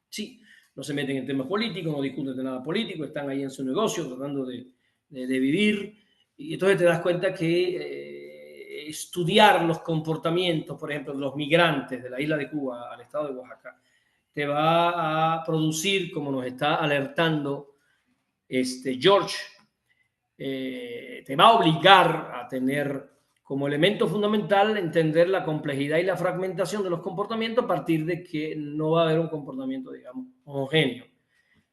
S1: Sí, no se meten en temas políticos, no discuten de nada político, están ahí en su negocio tratando de vivir. Y entonces te das cuenta que estudiar los comportamientos, por ejemplo, de los migrantes de la isla de Cuba al estado de Oaxaca, te va a producir, como nos está alertando George, te va a obligar a tener como elemento fundamental entender la complejidad y la fragmentación de los comportamientos a partir de que no va a haber un comportamiento, digamos, homogéneo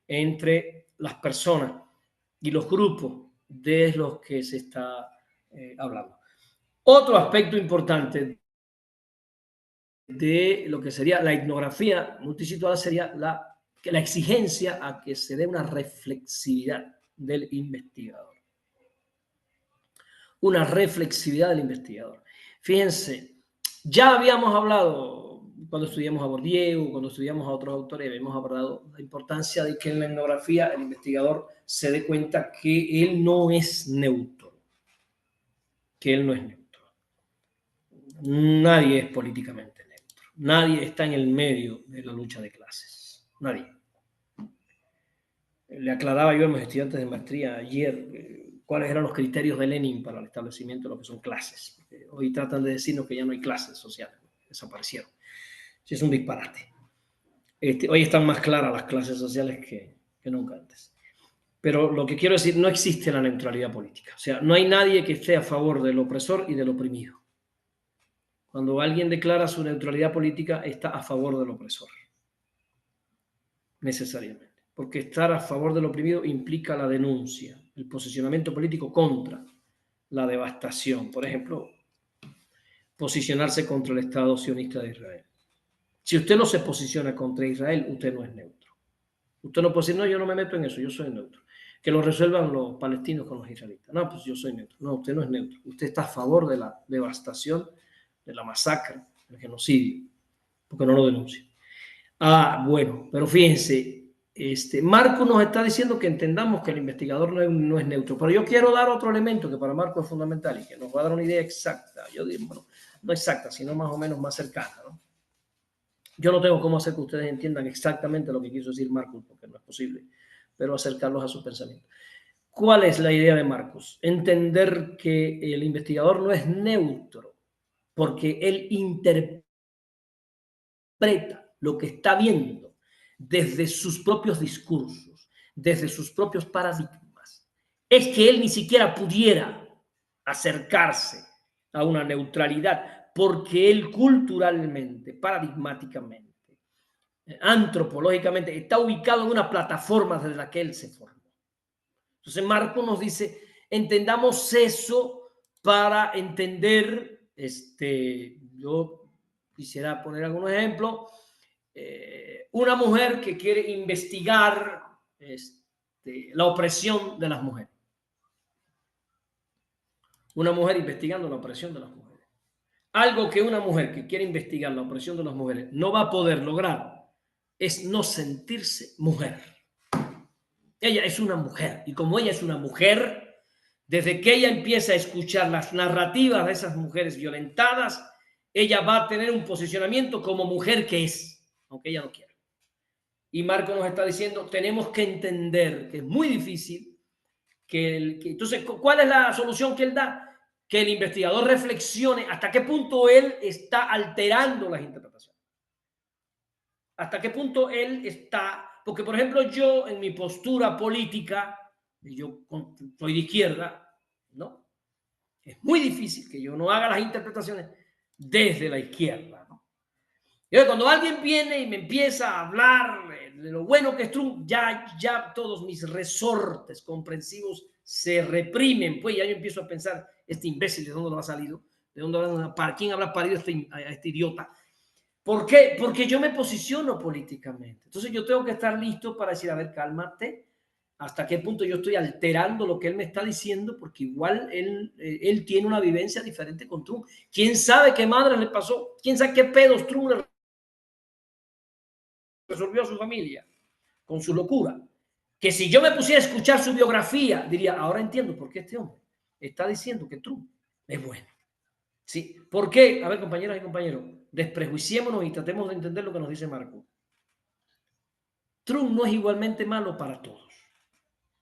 S1: entre las personas y los grupos de los que se está hablando. Otro aspecto importante de lo que sería la etnografía multisituada sería la exigencia a que se dé una reflexividad del investigador. Una reflexividad del investigador. Fíjense, ya habíamos hablado cuando estudiamos a Bourdieu, cuando estudiamos a otros autores, habíamos hablado de la importancia de que en la etnografía el investigador se dé cuenta que él no es neutro. Que él no es neutro. Nadie es políticamente neutro. Nadie está en el medio de la lucha de clases. Nadie. Le aclaraba yo a mis estudiantes de maestría ayer cuáles eran los criterios de Lenin para el establecimiento de lo que son clases. Hoy tratan de decirnos que ya no hay clases sociales, desaparecieron. Sí, es un disparate. Hoy están más claras las clases sociales que nunca antes. Pero lo que quiero decir, no existe la neutralidad política. O sea, no hay nadie que esté a favor del opresor y del oprimido. Cuando alguien declara su neutralidad política, está a favor del opresor. Necesariamente. Porque estar a favor del oprimido implica la denuncia, el posicionamiento político contra la devastación. Por ejemplo, posicionarse contra el Estado sionista de Israel. Si usted no se posiciona contra Israel, usted no es neutro. Usted no puede decir, no, yo no me meto en eso, yo soy neutro. Que lo resuelvan los palestinos con los israelitas. No, pues yo soy neutro. No, usted no es neutro. Usted está a favor de la devastación, de la masacre, del genocidio, porque no lo denuncia. Ah, bueno, pero fíjense, Marco nos está diciendo que entendamos que el investigador no es neutro, pero yo quiero dar otro elemento que para Marco es fundamental y que nos va a dar una idea exacta. Yo digo, bueno, no exacta, sino más o menos más cercana, ¿no? Yo no tengo cómo hacer que ustedes entiendan exactamente lo que quiso decir Marcos, porque no es posible, pero acercarlos a su pensamiento. ¿Cuál es la idea de Marcos? Entender que el investigador no es neutro, porque él interpreta lo que está viendo desde sus propios discursos, desde sus propios paradigmas. Es que él ni siquiera pudiera acercarse a una neutralidad, porque él culturalmente, paradigmáticamente, antropológicamente, está ubicado en una plataforma desde la que él se formó. Entonces Marco nos dice, entendamos eso para entender, yo quisiera poner algunos ejemplos, una mujer que quiere investigar la opresión de las mujeres. Una mujer investigando la opresión de las mujeres. Algo que una mujer que quiere investigar la opresión de las mujeres no va a poder lograr es no sentirse mujer. Ella es una mujer y como ella es una mujer, desde que ella empieza a escuchar las narrativas de esas mujeres violentadas, ella va a tener un posicionamiento como mujer que es, aunque ella no quiera. Y Marco nos está diciendo, tenemos que entender que es muy difícil entonces, ¿cuál es la solución que él da? Que el investigador reflexione hasta qué punto él está alterando las interpretaciones. Hasta qué punto él está... Porque, por ejemplo, yo en mi postura política, yo soy de izquierda, ¿no? Es muy difícil que yo no haga las interpretaciones desde la izquierda, ¿no? Y cuando alguien viene y me empieza a hablar de lo bueno que es Trump, ya todos mis resortes comprensivos se reprimen, pues ya yo empiezo a pensar, este imbécil, ¿de dónde lo ha salido? ¿Para quién habrá parido este idiota? ¿Por qué? Porque yo me posiciono políticamente. Entonces yo tengo que estar listo para decir, a ver, cálmate, hasta qué punto yo estoy alterando lo que él me está diciendo, porque igual él tiene una vivencia diferente con Trump. ¿Quién sabe qué madre le pasó? ¿Quién sabe qué pedos Trump le resolvió a su familia con su locura? Que si yo me pusiera a escuchar su biografía, diría, ahora entiendo por qué este hombre está diciendo que Trump es bueno. ¿Sí? ¿Por qué? A ver, compañeras y compañeros, desprejuiciémonos y tratemos de entender lo que nos dice Marco. Trump no es igualmente malo para todos.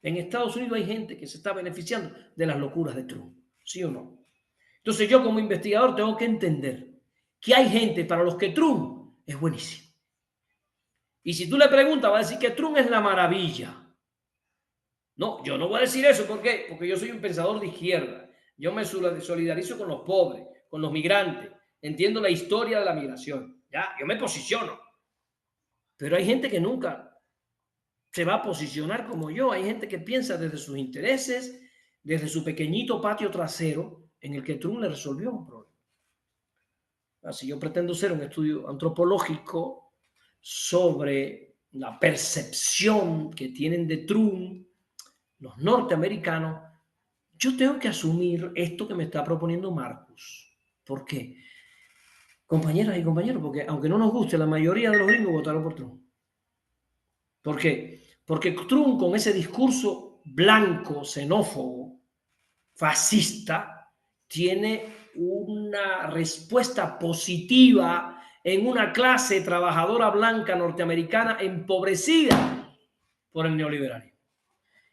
S1: En Estados Unidos hay gente que se está beneficiando de las locuras de Trump, ¿sí o no? Entonces yo como investigador tengo que entender que hay gente para los que Trump es buenísimo. Y si tú le preguntas, va a decir que Trump es la maravilla. No, yo no voy a decir eso. ¿Por qué? Porque yo soy un pensador de izquierda. Yo me solidarizo con los pobres, con los migrantes. Entiendo la historia de la migración. Ya, yo me posiciono. Pero hay gente que nunca se va a posicionar como yo. Hay gente que piensa desde sus intereses, desde su pequeñito patio trasero, en el que Trump le resolvió un problema. Así yo pretendo hacer un estudio antropológico sobre la percepción que tienen de Trump los norteamericanos. Yo tengo que asumir esto que me está proponiendo Marcus. ¿Por qué? Compañeras y compañeros, porque aunque no nos guste, la mayoría de los gringos votaron por Trump. ¿Por qué? Porque Trump, con ese discurso blanco, xenófobo, fascista, tiene una respuesta positiva en una clase trabajadora blanca norteamericana empobrecida por el neoliberalismo.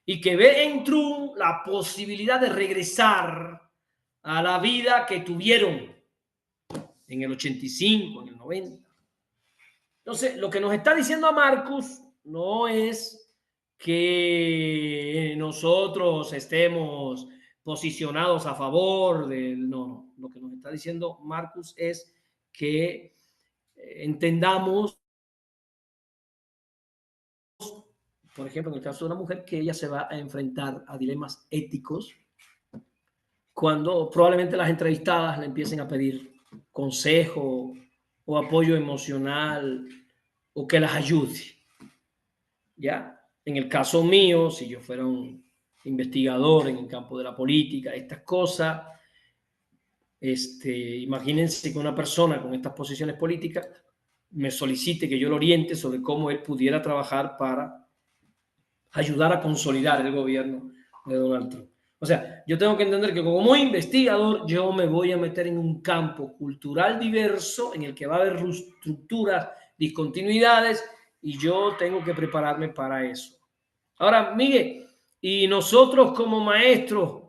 S1: Y que ve en Trump la posibilidad de regresar a la vida que tuvieron en el 85, en el 90. Entonces, lo que nos está diciendo a Marcus no es que nosotros estemos posicionados a favor del... No, no. Lo que nos está diciendo Marcus es que entendamos, por ejemplo, en el caso de una mujer, que ella se va a enfrentar a dilemas éticos cuando probablemente las entrevistadas le empiecen a pedir consejo o apoyo emocional o que las ayude. ¿Ya? En el caso mío, si yo fuera un investigador en el campo de la política, estas cosas, imagínense que una persona con estas posiciones políticas me solicite que yo lo oriente sobre cómo él pudiera trabajar para ayudar a consolidar el gobierno de Donald Trump. O sea, yo tengo que entender que como investigador yo me voy a meter en un campo cultural diverso en el que va a haber estructuras, discontinuidades, y yo tengo que prepararme para eso. Ahora, Miguel, y nosotros como maestros,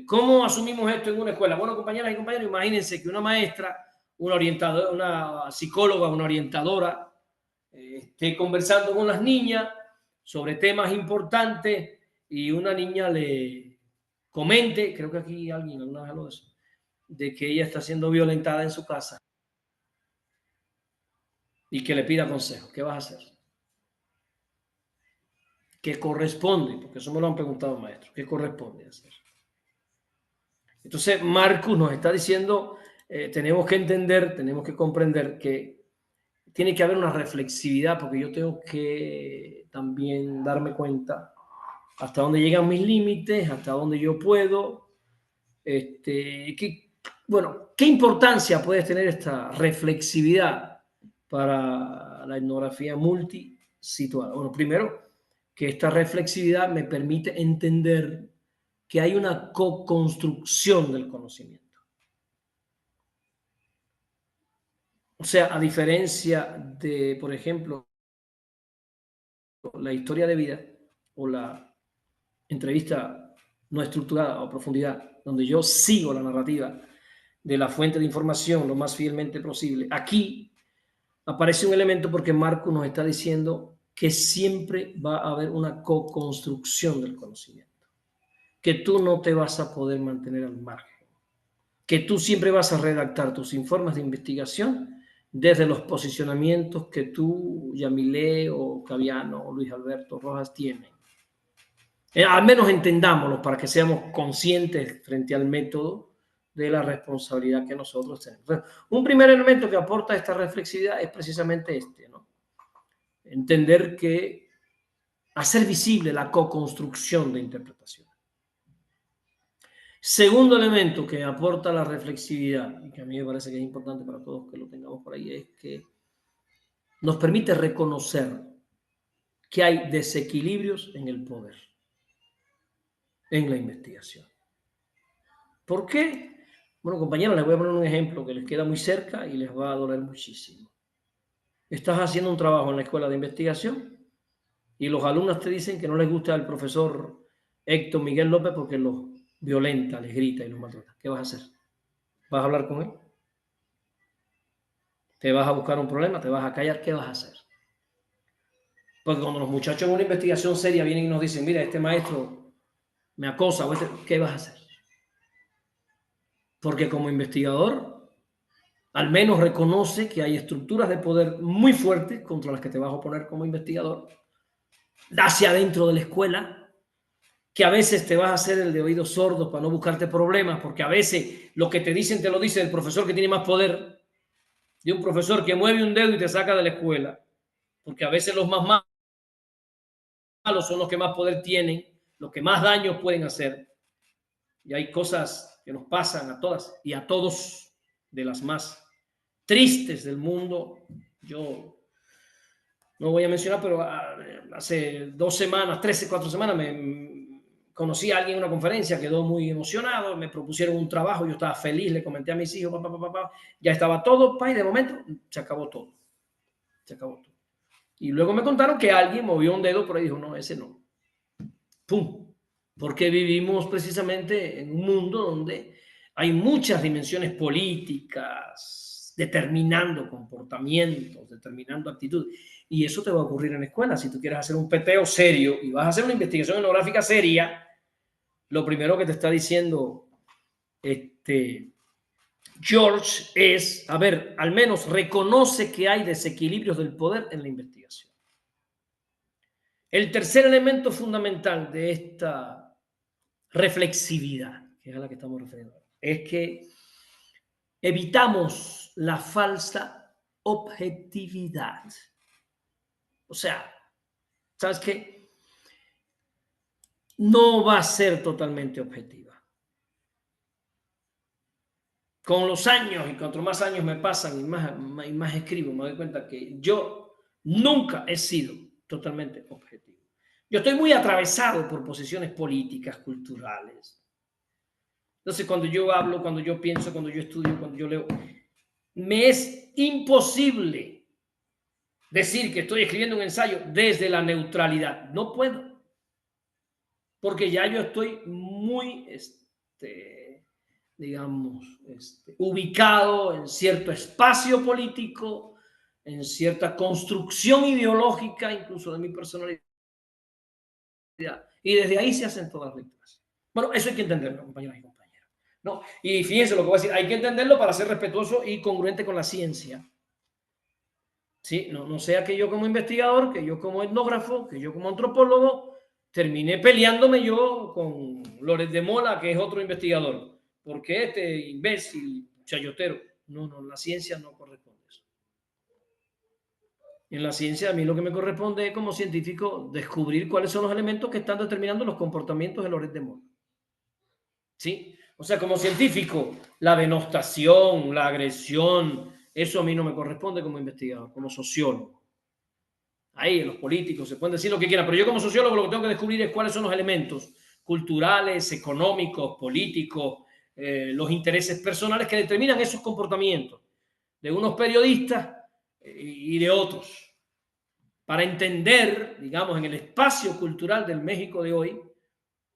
S1: ¿cómo asumimos esto en una escuela? Bueno, compañeras y compañeros, imagínense que una maestra, una orientadora, una psicóloga, una orientadora, esté conversando con las niñas sobre temas importantes y una niña le comente, creo que aquí alguien alguna vez habló de eso, de que ella está siendo violentada en su casa y que le pida consejo. ¿Qué vas a hacer? ¿Qué corresponde? Porque eso me lo han preguntado maestros. ¿Qué corresponde hacer? Entonces, Marcus nos está diciendo, tenemos que entender, tenemos que comprender que tiene que haber una reflexividad, porque yo tengo que también darme cuenta hasta dónde llegan mis límites, hasta dónde yo puedo. Bueno, ¿qué importancia puede tener esta reflexividad para la etnografía multisituada? Bueno, primero, que esta reflexividad me permite entender que hay una co-construcción del conocimiento. O sea, a diferencia de, por ejemplo, la historia de vida o la entrevista no estructurada o profundidad, donde yo sigo la narrativa de la fuente de información lo más fielmente posible, aquí aparece un elemento porque Marco nos está diciendo que siempre va a haber una co-construcción del conocimiento, que tú no te vas a poder mantener al margen, que tú siempre vas a redactar tus informes de investigación desde los posicionamientos que tú, Yamilé o Caviano o Luis Alberto Rojas tienen. Al menos entendámoslo para que seamos conscientes frente al método de la responsabilidad que nosotros tenemos. Entonces, un primer elemento que aporta esta reflexividad es precisamente este, ¿no? Entender que hacer visible la co-construcción de interpretación. Segundo elemento que aporta la reflexividad, y que a mí me parece que es importante para todos que lo tengamos por ahí, es que nos permite reconocer que hay desequilibrios en el poder, en la investigación. ¿Por qué? Bueno, compañeros, les voy a poner un ejemplo que les queda muy cerca y les va a doler muchísimo. Estás haciendo un trabajo en la escuela de investigación y los alumnos te dicen que no les gusta el profesor Héctor Miguel López porque los violenta, les grita y los maltrata. ¿Qué vas a hacer? ¿Vas a hablar con él? ¿Te vas a buscar un problema? ¿Te vas a callar? ¿Qué vas a hacer? Porque cuando los muchachos en una investigación seria vienen y nos dicen, mira, este maestro me acosa, ¿qué vas a hacer? Porque como investigador, al menos reconoce que hay estructuras de poder muy fuertes contra las que te vas a oponer como investigador, hacia adentro de la escuela, que a veces te vas a hacer el de oídos sordos para no buscarte problemas, porque a veces lo que te dicen te lo dice el profesor que tiene más poder, de un profesor que mueve un dedo y te saca de la escuela, porque a veces los más malos son los que más poder tienen, los que más daño pueden hacer. Y hay cosas que nos pasan a todas y a todos, de las más tristes del mundo. Yo no voy a mencionar, pero hace 2 semanas, 13, 4 semanas, conocí a alguien en una conferencia, quedó muy emocionado, me propusieron un trabajo, yo estaba feliz, le comenté a mis hijos, ya estaba todo, y de momento se acabó todo. Se acabó todo. Y luego me contaron que alguien movió un dedo por ahí y dijo, no, ese no. ¡Pum! Porque vivimos precisamente en un mundo donde hay muchas dimensiones políticas determinando comportamientos, determinando actitudes. Y eso te va a ocurrir en la escuela. Si tú quieres hacer un peteo serio y vas a hacer una investigación etnográfica seria, lo primero que te está diciendo George es, a ver, al menos reconoce que hay desequilibrios del poder en la investigación. El tercer elemento fundamental de esta reflexividad, que es a la que estamos refiriendo, es que evitamos la falsa objetividad. O sea, ¿sabes qué? No va a ser totalmente objetiva. Con los años, y cuanto más años me pasan y más escribo, me doy cuenta que yo nunca he sido totalmente objetivo. Yo estoy muy atravesado por posiciones políticas, culturales. Entonces, cuando yo hablo, cuando yo pienso, cuando yo estudio, cuando yo leo, me es imposible decir que estoy escribiendo un ensayo desde la neutralidad. No puedo, porque ya yo estoy muy, digamos, ubicado en cierto espacio político, en cierta construcción ideológica, incluso de mi personalidad. Y desde ahí se hacen todas las lecturas. Bueno, eso hay que entenderlo, compañeros y compañeras. ¿No? Y fíjense lo que voy a decir, hay que entenderlo para ser respetuoso y congruente con la ciencia. ¿Sí? No sea que yo como investigador, que yo como etnógrafo, que yo como antropólogo, terminé peleándome yo con Lórez de Mola, que es otro investigador. Porque este imbécil, chayotero. No, en la ciencia no corresponde eso. En la ciencia a mí lo que me corresponde es como científico descubrir cuáles son los elementos que están determinando los comportamientos de Lórez de Mola. ¿Sí? O sea, como científico, la denostación, la agresión, eso a mí no me corresponde como investigador, como sociólogo. Ahí los políticos se pueden decir lo que quieran, pero yo como sociólogo lo que tengo que descubrir es cuáles son los elementos culturales, económicos, políticos, los intereses personales que determinan esos comportamientos de unos periodistas y de otros, para entender, digamos, en el espacio cultural del México de hoy,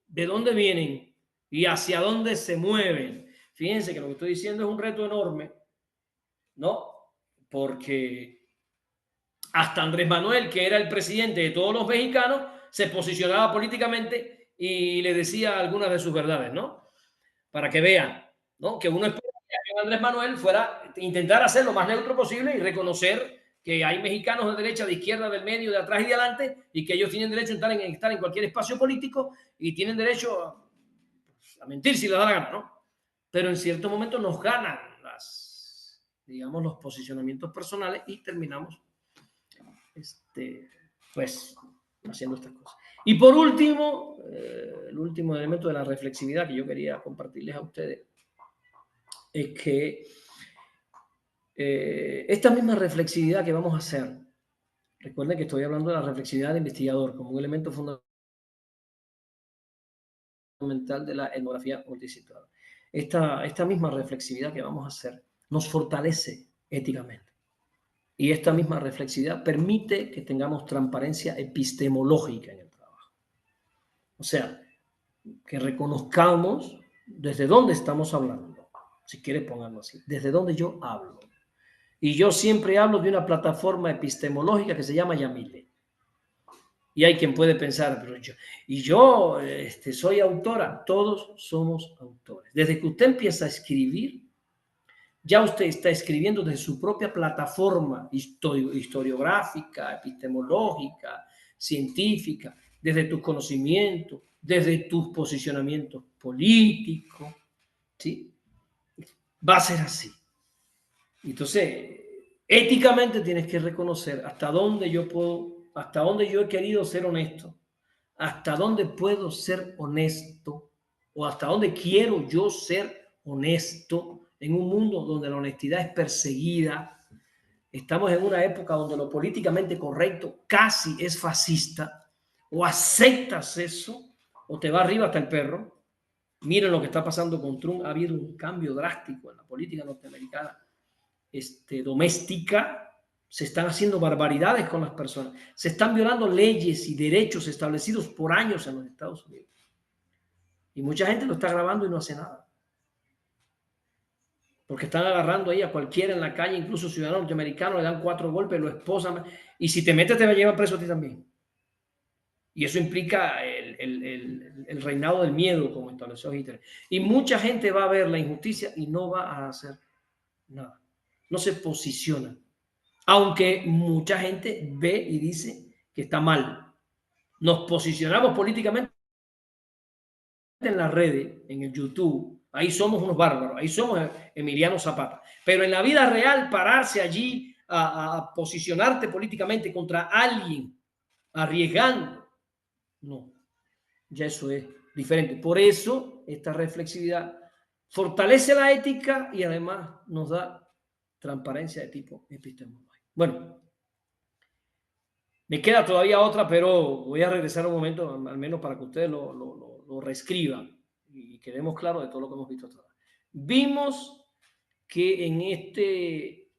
S1: de dónde vienen y hacia dónde se mueven. Fíjense que lo que estoy diciendo es un reto enorme, ¿no? Porque hasta Andrés Manuel, que era el presidente de todos los mexicanos, se posicionaba políticamente y le decía algunas de sus verdades, ¿no? Para que vean, ¿no? Que uno espera que Andrés Manuel fuera intentar hacer lo más neutro posible y reconocer que hay mexicanos de derecha, de izquierda, del medio, de atrás y de adelante, y que ellos tienen derecho a estar en cualquier espacio político y tienen derecho a mentir si les da la gana, ¿no? Pero en cierto momento nos ganan digamos, los posicionamientos personales y terminamos pues haciendo estas cosas. Y por último, el último elemento de la reflexividad que yo quería compartirles a ustedes es que esta misma reflexividad que vamos a hacer, recuerden que estoy hablando de la reflexividad de investigador como un elemento fundamental de la etnografía multisituada. esta misma reflexividad que vamos a hacer nos fortalece éticamente. Y esta misma reflexividad permite que tengamos transparencia epistemológica en el trabajo. O sea, que reconozcamos desde dónde estamos hablando. Si quiere ponerlo así, desde dónde yo hablo. Y yo siempre hablo de una plataforma epistemológica que se llama Yamile. Y hay quien puede pensar, pero yo soy autora. Todos somos autores. Desde que usted empieza a escribir, ya usted está escribiendo desde su propia plataforma historiográfica, epistemológica, científica, desde tus conocimientos, desde tus posicionamientos políticos, ¿sí? Va a ser así. Entonces, éticamente tienes que reconocer hasta dónde yo puedo, hasta dónde yo he querido ser honesto, hasta dónde puedo ser honesto o hasta dónde quiero yo ser honesto en un mundo donde la honestidad es perseguida. Estamos en una época donde lo políticamente correcto casi es fascista. O aceptas eso o te va arriba hasta el perro. Miren lo que está pasando con Trump. Ha habido un cambio drástico en la política norteamericana doméstica. Se están haciendo barbaridades con las personas. Se están violando leyes y derechos establecidos por años en los Estados Unidos. Y mucha gente lo está grabando y no hace nada. Porque están agarrando ahí a cualquiera en la calle, incluso ciudadanos norteamericanos, le dan 4 golpes, lo esposan. Y si te metes, te va a llevar preso a ti también. Y eso implica el reinado del miedo, como estableció Hitler. Y mucha gente va a ver la injusticia y no va a hacer nada. No se posiciona. Aunque mucha gente ve y dice que está mal. Nos posicionamos políticamente en las redes, en el YouTube. Ahí somos unos bárbaros. Ahí somos Emiliano Zapata. Pero en la vida real, pararse allí a posicionarte políticamente contra alguien, arriesgando, no. Ya eso es diferente. Por eso, esta reflexividad fortalece la ética y además nos da transparencia de tipo epistemológico. Bueno, me queda todavía otra, pero voy a regresar un momento, al menos para que ustedes lo reescriban y quedemos claros de todo lo que hemos visto hasta ahora. Vimos que en este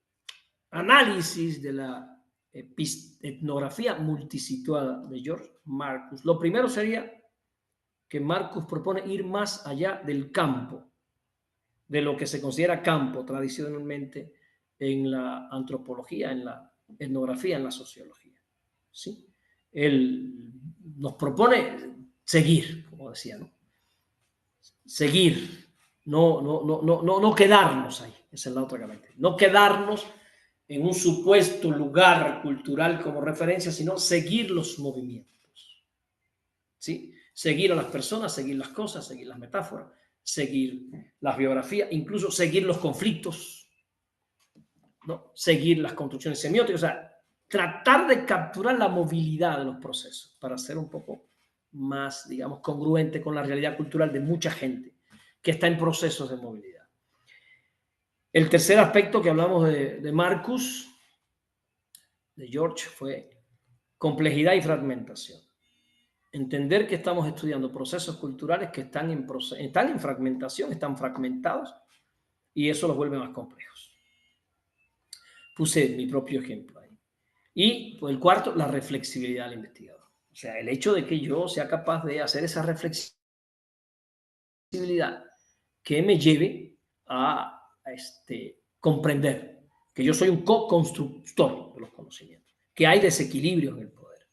S1: análisis de la etnografía multisituada de George Marcus, lo primero sería que Marcus propone ir más allá del campo, de lo que se considera campo tradicionalmente en la antropología, en la etnografía, en la sociología. ¿Sí? Él nos propone seguir, como decía, ¿no? Seguir, no quedarnos ahí, esa es la otra característica, no quedarnos en un supuesto lugar cultural como referencia, sino seguir los movimientos, ¿sí? Seguir a las personas, seguir las cosas, seguir las metáforas, seguir las biografías, incluso seguir los conflictos, ¿no? Seguir las construcciones semióticas, o sea, tratar de capturar la movilidad de los procesos para ser un poco más, digamos, congruente con la realidad cultural de mucha gente que está en procesos de movilidad. El tercer aspecto que hablamos de Marcus, de George, fue complejidad y fragmentación. Entender que estamos estudiando procesos culturales que están en fragmentación, están fragmentados, y eso los vuelve más complejos. Puse mi propio ejemplo ahí. Y pues, el cuarto, la reflexibilidad del investigador. O sea, el hecho de que yo sea capaz de hacer esa reflexibilidad que me lleve a comprender que yo soy un co-constructor de los conocimientos, que hay desequilibrios en el poder,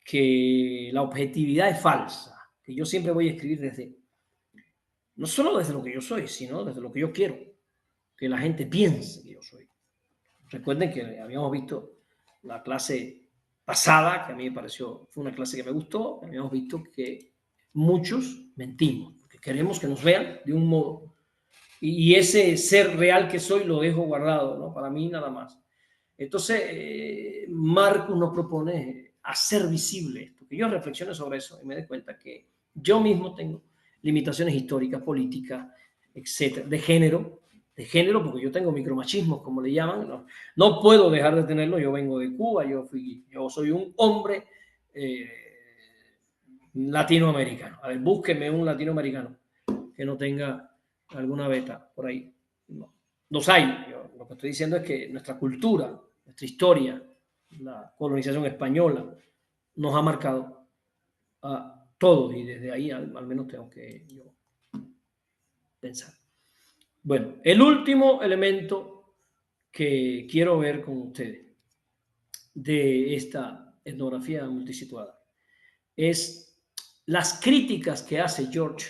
S1: que la objetividad es falsa, que yo siempre voy a escribir no solo desde lo que yo soy, sino desde lo que yo quiero que la gente piense que yo soy. Recuerden que habíamos visto la clase pasada, que a mí me pareció, fue una clase que me gustó, habíamos visto que muchos mentimos, porque queremos que nos vean de un modo, y ese ser real que soy lo dejo guardado, ¿no? Para mí nada más. Entonces, Marcus nos propone hacer visible esto, que yo reflexione sobre eso y me dé cuenta que yo mismo tengo limitaciones históricas, políticas, etcétera, de género, porque yo tengo micromachismos, como le llaman, no puedo dejar de tenerlo, yo vengo de Cuba, yo soy un hombre latinoamericano. A ver, búsqueme un latinoamericano que no tenga alguna beta por ahí. No, los hay. Yo lo que estoy diciendo es que nuestra cultura, nuestra historia, la colonización española, nos ha marcado a todos y desde ahí al menos tengo que yo pensar. Bueno, el último elemento que quiero ver con ustedes de esta etnografía multisituada es las críticas que hace George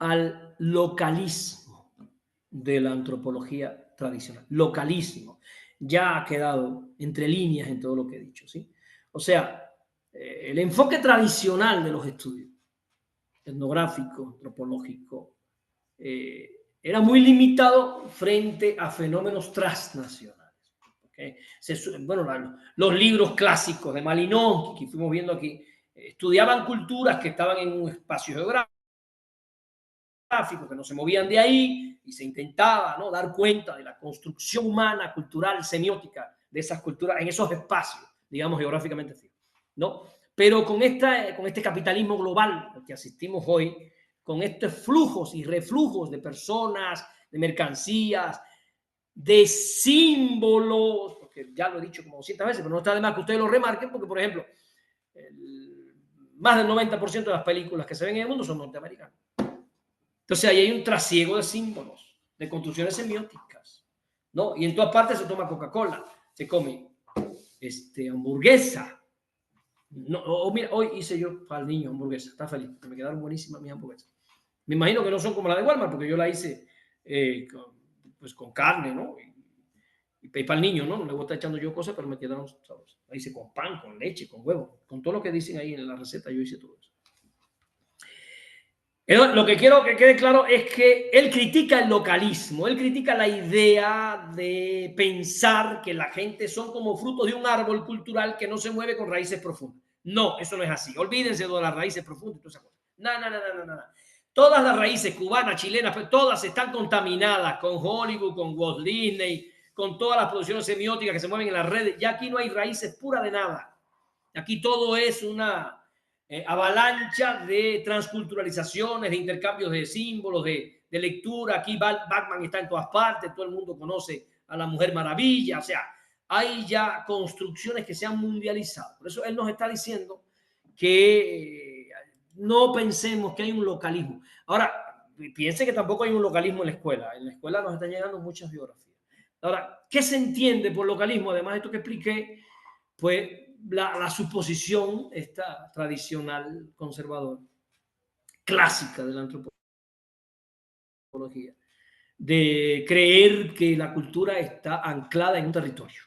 S1: al localismo de la antropología tradicional. Localismo. Ya ha quedado entre líneas en todo lo que he dicho, ¿sí? O sea, el enfoque tradicional de los estudios etnográfico, antropológico, era muy limitado frente a fenómenos transnacionales. ¿Okay? Bueno, los libros clásicos de Malinowski que fuimos viendo aquí estudiaban culturas que estaban en un espacio geográfico, que no se movían de ahí y se intentaba, ¿no?, dar cuenta de la construcción humana, cultural, semiótica de esas culturas en esos espacios, digamos, geográficamente fijos, ¿no? Pero con este capitalismo global al que asistimos hoy, con estos flujos y reflujos de personas, de mercancías, de símbolos, porque ya lo he dicho como 200 veces, pero no está de más que ustedes lo remarquen, porque, por ejemplo, más del 90% de las películas que se ven en el mundo son norteamericanas. Entonces ahí hay un trasiego de símbolos, de construcciones semióticas, ¿no? Y en todas partes se toma Coca-Cola, se come hamburguesa. No, mira, hoy hice yo para el niño hamburguesa, está feliz, porque me quedaron buenísimas mis hamburguesas. Me imagino que no son como la de Walmart, porque yo la hice con carne, ¿no? Y para el niño, ¿no? No le voy a estar echando yo cosas, pero me quedaron sabrosas. La hice con pan, con leche, con huevo, con todo lo que dicen ahí en la receta, yo hice todo eso. Lo que quiero que quede claro es que él critica el localismo, él critica la idea de pensar que la gente son como frutos de un árbol cultural que no se mueve con raíces profundas. No, eso no es así. Olvídense de las raíces profundas y todas esas cosas. No. Todas las raíces cubanas, chilenas, todas están contaminadas con Hollywood, con Walt Disney, con todas las producciones semióticas que se mueven en las redes. Ya aquí no hay raíces puras de nada. Aquí todo es una avalancha de transculturalizaciones, de intercambios de símbolos, de lectura. Aquí Batman está en todas partes, todo el mundo conoce a la Mujer Maravilla. O sea, hay ya construcciones que se han mundializado. Por eso él nos está diciendo que no pensemos que hay un localismo. Ahora, piense que tampoco hay un localismo en la escuela. En la escuela nos están llegando muchas biografías. Ahora, ¿qué se entiende por localismo? Además de esto que expliqué, pues la suposición esta tradicional, conservadora, clásica de la antropología, de creer que la cultura está anclada en un territorio.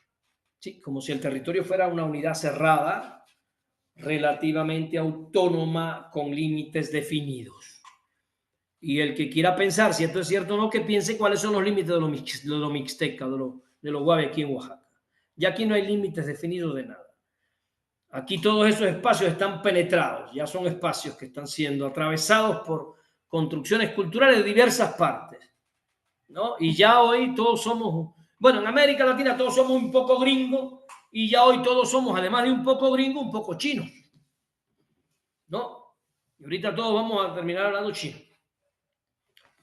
S1: ¿Sí? Como si el territorio fuera una unidad cerrada, relativamente autónoma, con límites definidos. Y el que quiera pensar si esto es cierto o no, que piense cuáles son los límites de los mixtecas, de los guaves aquí en Oaxaca. Ya aquí no hay límites definidos de nada. Aquí todos esos espacios están penetrados, ya son espacios que están siendo atravesados por construcciones culturales de diversas partes, ¿no? Y ya hoy todos somos, bueno, en América Latina todos somos un poco gringos y ya hoy todos somos, además de un poco gringos, un poco chinos, ¿no? Y ahorita todos vamos a terminar hablando chino.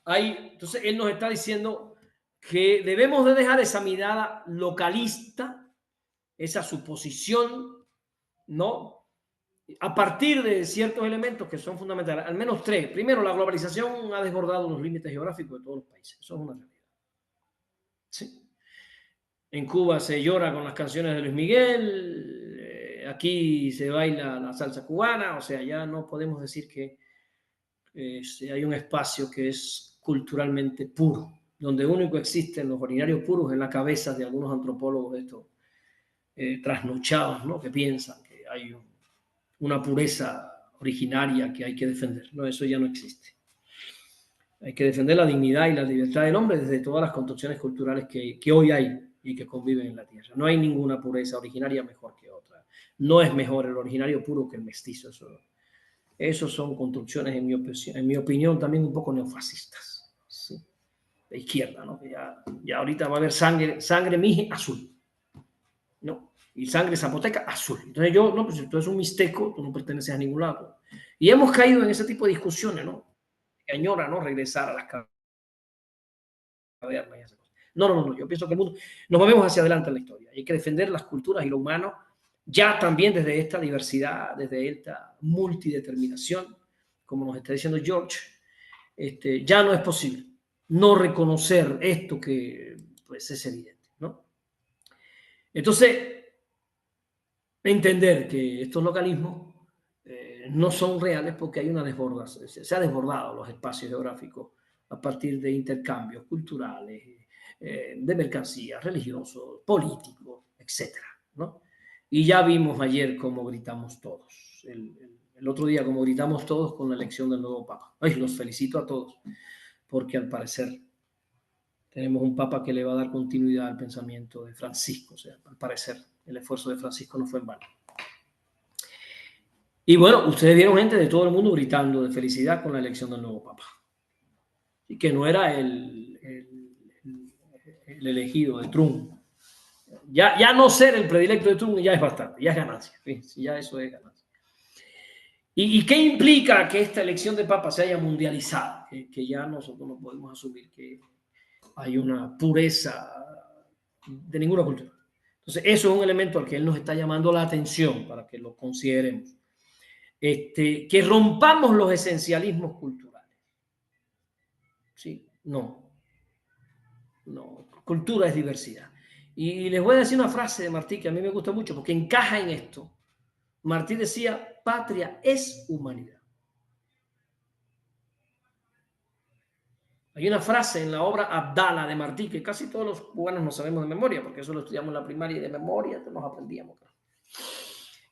S1: Entonces él nos está diciendo que debemos de dejar esa mirada localista, esa suposición, ¿no?, a partir de ciertos elementos que son fundamentales, al menos tres. Primero, la globalización ha desbordado los límites geográficos de todos los países. Eso es una realidad. Sí. En Cuba se llora con las canciones de Luis Miguel, aquí se baila la salsa cubana, o sea, ya no podemos decir que hay un espacio que es culturalmente puro, donde único existen los originarios puros en la cabeza de algunos antropólogos de estos trasnochados, ¿no?, que piensan que hay una pureza originaria que hay que defender. No, eso ya no existe. Hay que defender la dignidad y la libertad del hombre desde todas las construcciones culturales que hoy hay y que conviven en la tierra. No hay ninguna pureza originaria mejor que otra. No es mejor el originario puro que el mestizo. Eso son construcciones, en mi opinión, también un poco neofascistas. ¿Sí? De izquierda, ¿no? Que ya ahorita va a haber sangre mije azul. ¿No? Y sangre zapoteca azul. Entonces pues si tú eres un mixteco, tú no perteneces a ningún lado. Y hemos caído en ese tipo de discusiones, ¿no? que añora, ¿no?, regresar a las cavernas y esas cosas. No, no, no, no, yo pienso que el mundo, nos movemos hacia adelante en la historia. Hay que defender las culturas y lo humano, ya también desde esta diversidad, desde esta multideterminación, como nos está diciendo George, ya no es posible no reconocer esto que pues es evidente, ¿no? Entonces, entender que estos localismos no son reales porque hay una desbordación, se ha desbordado los espacios geográficos a partir de intercambios culturales, de mercancías, religiosos, políticos, etcétera, ¿no? Y ya vimos ayer cómo gritamos todos, el otro día cómo gritamos todos con la elección del nuevo Papa. Ay, los felicito a todos, porque al parecer tenemos un Papa que le va a dar continuidad al pensamiento de Francisco, o sea, al parecer el esfuerzo de Francisco no fue en vano. Y bueno, ustedes vieron gente de todo el mundo gritando de felicidad con la elección del nuevo Papa. Y que no era el elegido de Trump. Ya no ser el predilecto de Trump ya es bastante, ya es ganancia. ¿Sí? Ya eso es ganancia. ¿Y qué implica que esta elección de Papa se haya mundializado? Que ya nosotros no podemos asumir que hay una pureza de ninguna cultura. Entonces, eso es un elemento al que él nos está llamando la atención para que lo consideremos. Que rompamos los esencialismos culturales. ¿Sí? No. Cultura es diversidad. Y les voy a decir una frase de Martí que a mí me gusta mucho porque encaja en esto. Martí decía, patria es humanidad. Hay una frase en la obra Abdala de Martí que casi todos los cubanos no sabemos de memoria, porque eso lo estudiamos en la primaria y de memoria nos aprendíamos.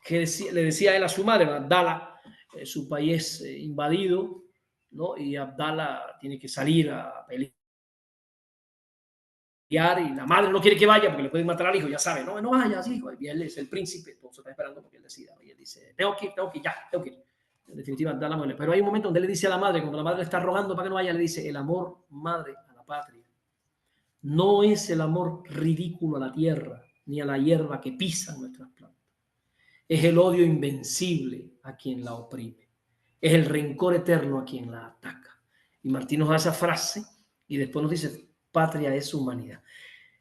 S1: Que le decía él a su madre, Abdala, su país invadido, ¿no? Y Abdala tiene que salir a pelear y la madre no quiere que vaya porque le pueden matar al hijo, ya sabe, no vayas, hijo, y él es el príncipe, todos está esperando porque él decida, y él dice, tengo que ir, tengo que ir. En definitiva, Abdala muere. Pero hay un momento donde él le dice a la madre, cuando la madre le está rogando para que no vaya, le dice, el amor, madre, a la patria, no es el amor ridículo a la tierra, ni a la hierba que pisan nuestras plantas. Es el odio invencible a quien la oprime. Es el rencor eterno a quien la ataca. Y Martín nos da esa frase y después nos dice, patria es humanidad.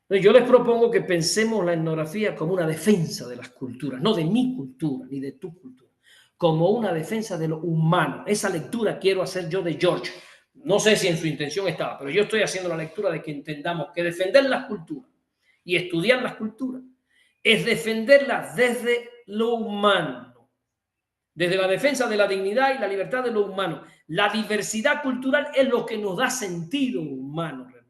S1: Entonces, yo les propongo que pensemos la etnografía como una defensa de las culturas, no de mi cultura ni de tu cultura, como una defensa de lo humano. Esa lectura quiero hacer yo de George. No sé si en su intención estaba, pero yo estoy haciendo la lectura de que entendamos que defender las culturas y estudiar las culturas es defenderlas desde lo humano, desde la defensa de la dignidad y la libertad de lo humano. La diversidad cultural es lo que nos da sentido humano realmente.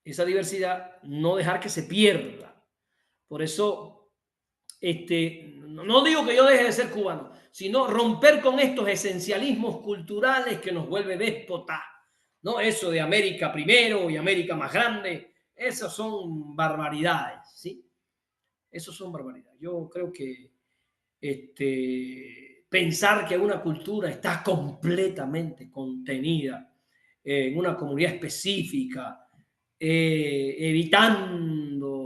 S1: Esa diversidad, no dejar que se pierda. Por eso, no digo que yo deje de ser cubano, sino romper con estos esencialismos culturales que nos vuelve déspota, ¿no? Eso de América primero y América más grande, esas son barbaridades, ¿sí? Esos son barbaridades. Yo creo que pensar que una cultura está completamente contenida en una comunidad específica, evitando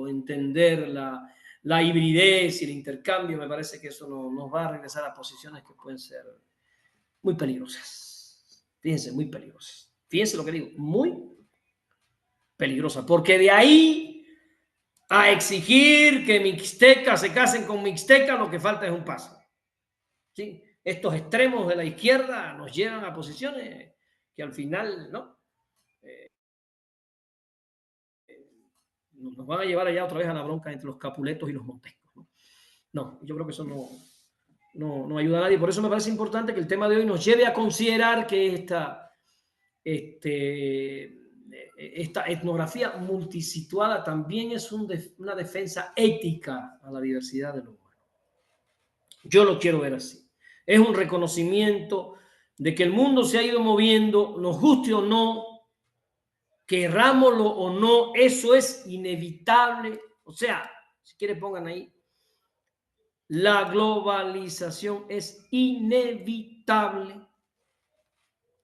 S1: entender la hibridez y el intercambio, me parece que eso nos va a regresar a posiciones que pueden ser muy peligrosas. Fíjense, muy peligrosas. Fíjense lo que digo, muy peligrosas, porque de ahí a exigir que mixtecas se casen con mixtecas, lo que falta es un paso. ¿Sí? Estos extremos de la izquierda nos llevan a posiciones que al final, ¿no? Nos van a llevar allá otra vez a la bronca entre los capuletos y los montescos. No, yo creo que eso no ayuda a nadie. Por eso me parece importante que el tema de hoy nos lleve a considerar que esta etnografía multisituada también es una defensa ética a la diversidad de lo humano. Yo lo quiero ver así. Es un reconocimiento de que el mundo se ha ido moviendo, nos guste o no, querrámoslo o no, eso es inevitable. O sea, si quieren pongan ahí, la globalización es inevitable.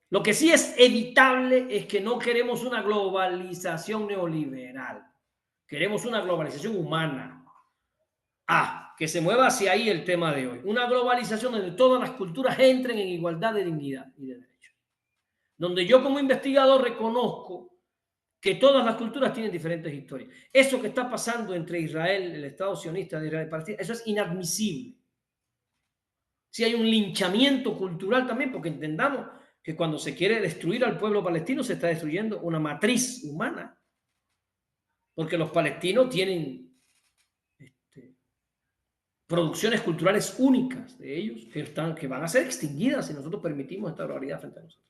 S1: Lo que sí es evitable es que no queremos una globalización neoliberal. Queremos una globalización humana. Que se mueva hacia ahí el tema de hoy. Una globalización donde todas las culturas entren en igualdad de dignidad y de derechos. donde yo como investigador reconozco que todas las culturas tienen diferentes historias. Eso que está pasando entre Israel, el Estado sionista de Israel y Palestina, eso es inadmisible. Si hay un linchamiento cultural también, porque entendamos que cuando se quiere destruir al pueblo palestino se está destruyendo una matriz humana, porque los palestinos tienen producciones culturales únicas de ellos que van a ser extinguidas si nosotros permitimos esta barbaridad frente a nosotros.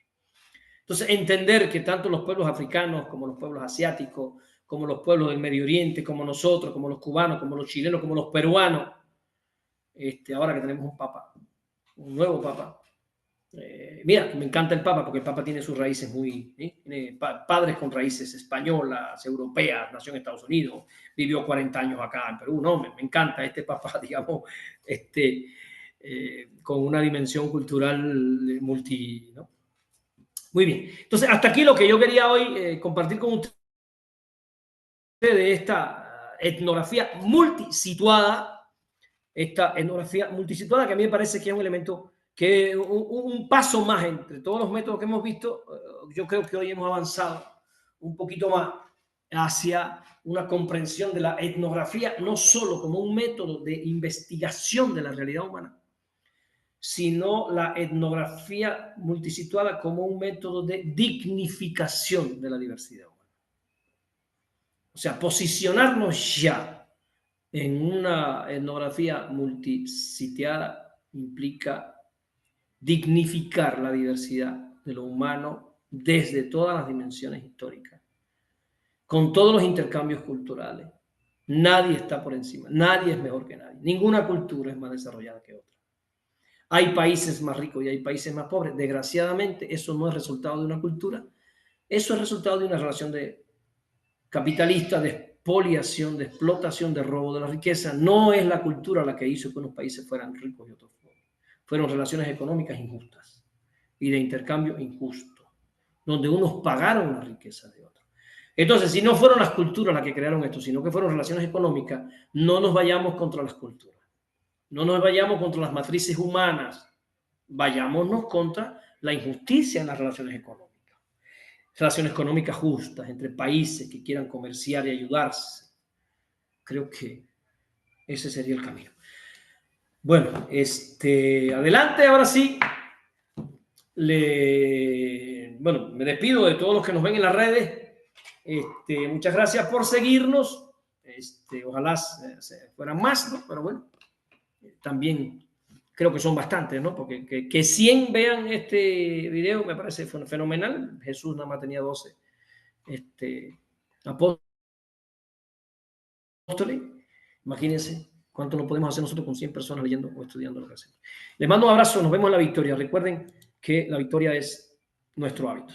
S1: Entonces, entender que tanto los pueblos africanos como los pueblos asiáticos, como los pueblos del Medio Oriente, como nosotros, como los cubanos, como los chilenos, como los peruanos, ahora que tenemos un papa, un nuevo papa. Mira, me encanta el papa porque el papa tiene sus raíces tiene padres con raíces españolas, europeas, nació en Estados Unidos, vivió 40 años acá en Perú. No, me encanta este papa, digamos, con una dimensión cultural multi, ¿no? Muy bien. Entonces, hasta aquí lo que yo quería hoy compartir con ustedes de esta etnografía multisituada, que a mí me parece que es un elemento, que un paso más entre todos los métodos que hemos visto. Yo creo que hoy hemos avanzado un poquito más hacia una comprensión de la etnografía, no solo como un método de investigación de la realidad humana, sino la etnografía multisituada como un método de dignificación de la diversidad humana. O sea, posicionarnos ya en una etnografía multisitiada implica dignificar la diversidad de lo humano desde todas las dimensiones históricas, con todos los intercambios culturales. Nadie está por encima, nadie es mejor que nadie, ninguna cultura es más desarrollada que otra. Hay países más ricos y hay países más pobres. Desgraciadamente, eso no es resultado de una cultura, eso es resultado de una relación de capitalista, de expoliación, de explotación, de robo de la riqueza. No es la cultura la que hizo que unos países fueran ricos y otros pobres. Fueron relaciones económicas injustas y de intercambio injusto, donde unos pagaron la riqueza de otros. Entonces, si no fueron las culturas las que crearon esto, sino que fueron relaciones económicas, no nos vayamos contra las culturas. No nos vayamos contra las matrices humanas, vayámonos contra la injusticia en las relaciones económicas justas entre países que quieran comerciar y ayudarse. Creo que ese sería el camino. Bueno, adelante, ahora sí. Bueno, me despido de todos los que nos ven en las redes. Muchas gracias por seguirnos. Ojalá fueran más, ¿no? Pero bueno, también creo que son bastantes, ¿no? Porque que 100 vean este video me parece fenomenal. Jesús nada más tenía 12 apóstoles. Imagínense cuánto no podemos hacer nosotros con 100 personas leyendo o estudiando lo que hacemos. Les mando un abrazo, nos vemos en la victoria. Recuerden que la victoria es nuestro hábito.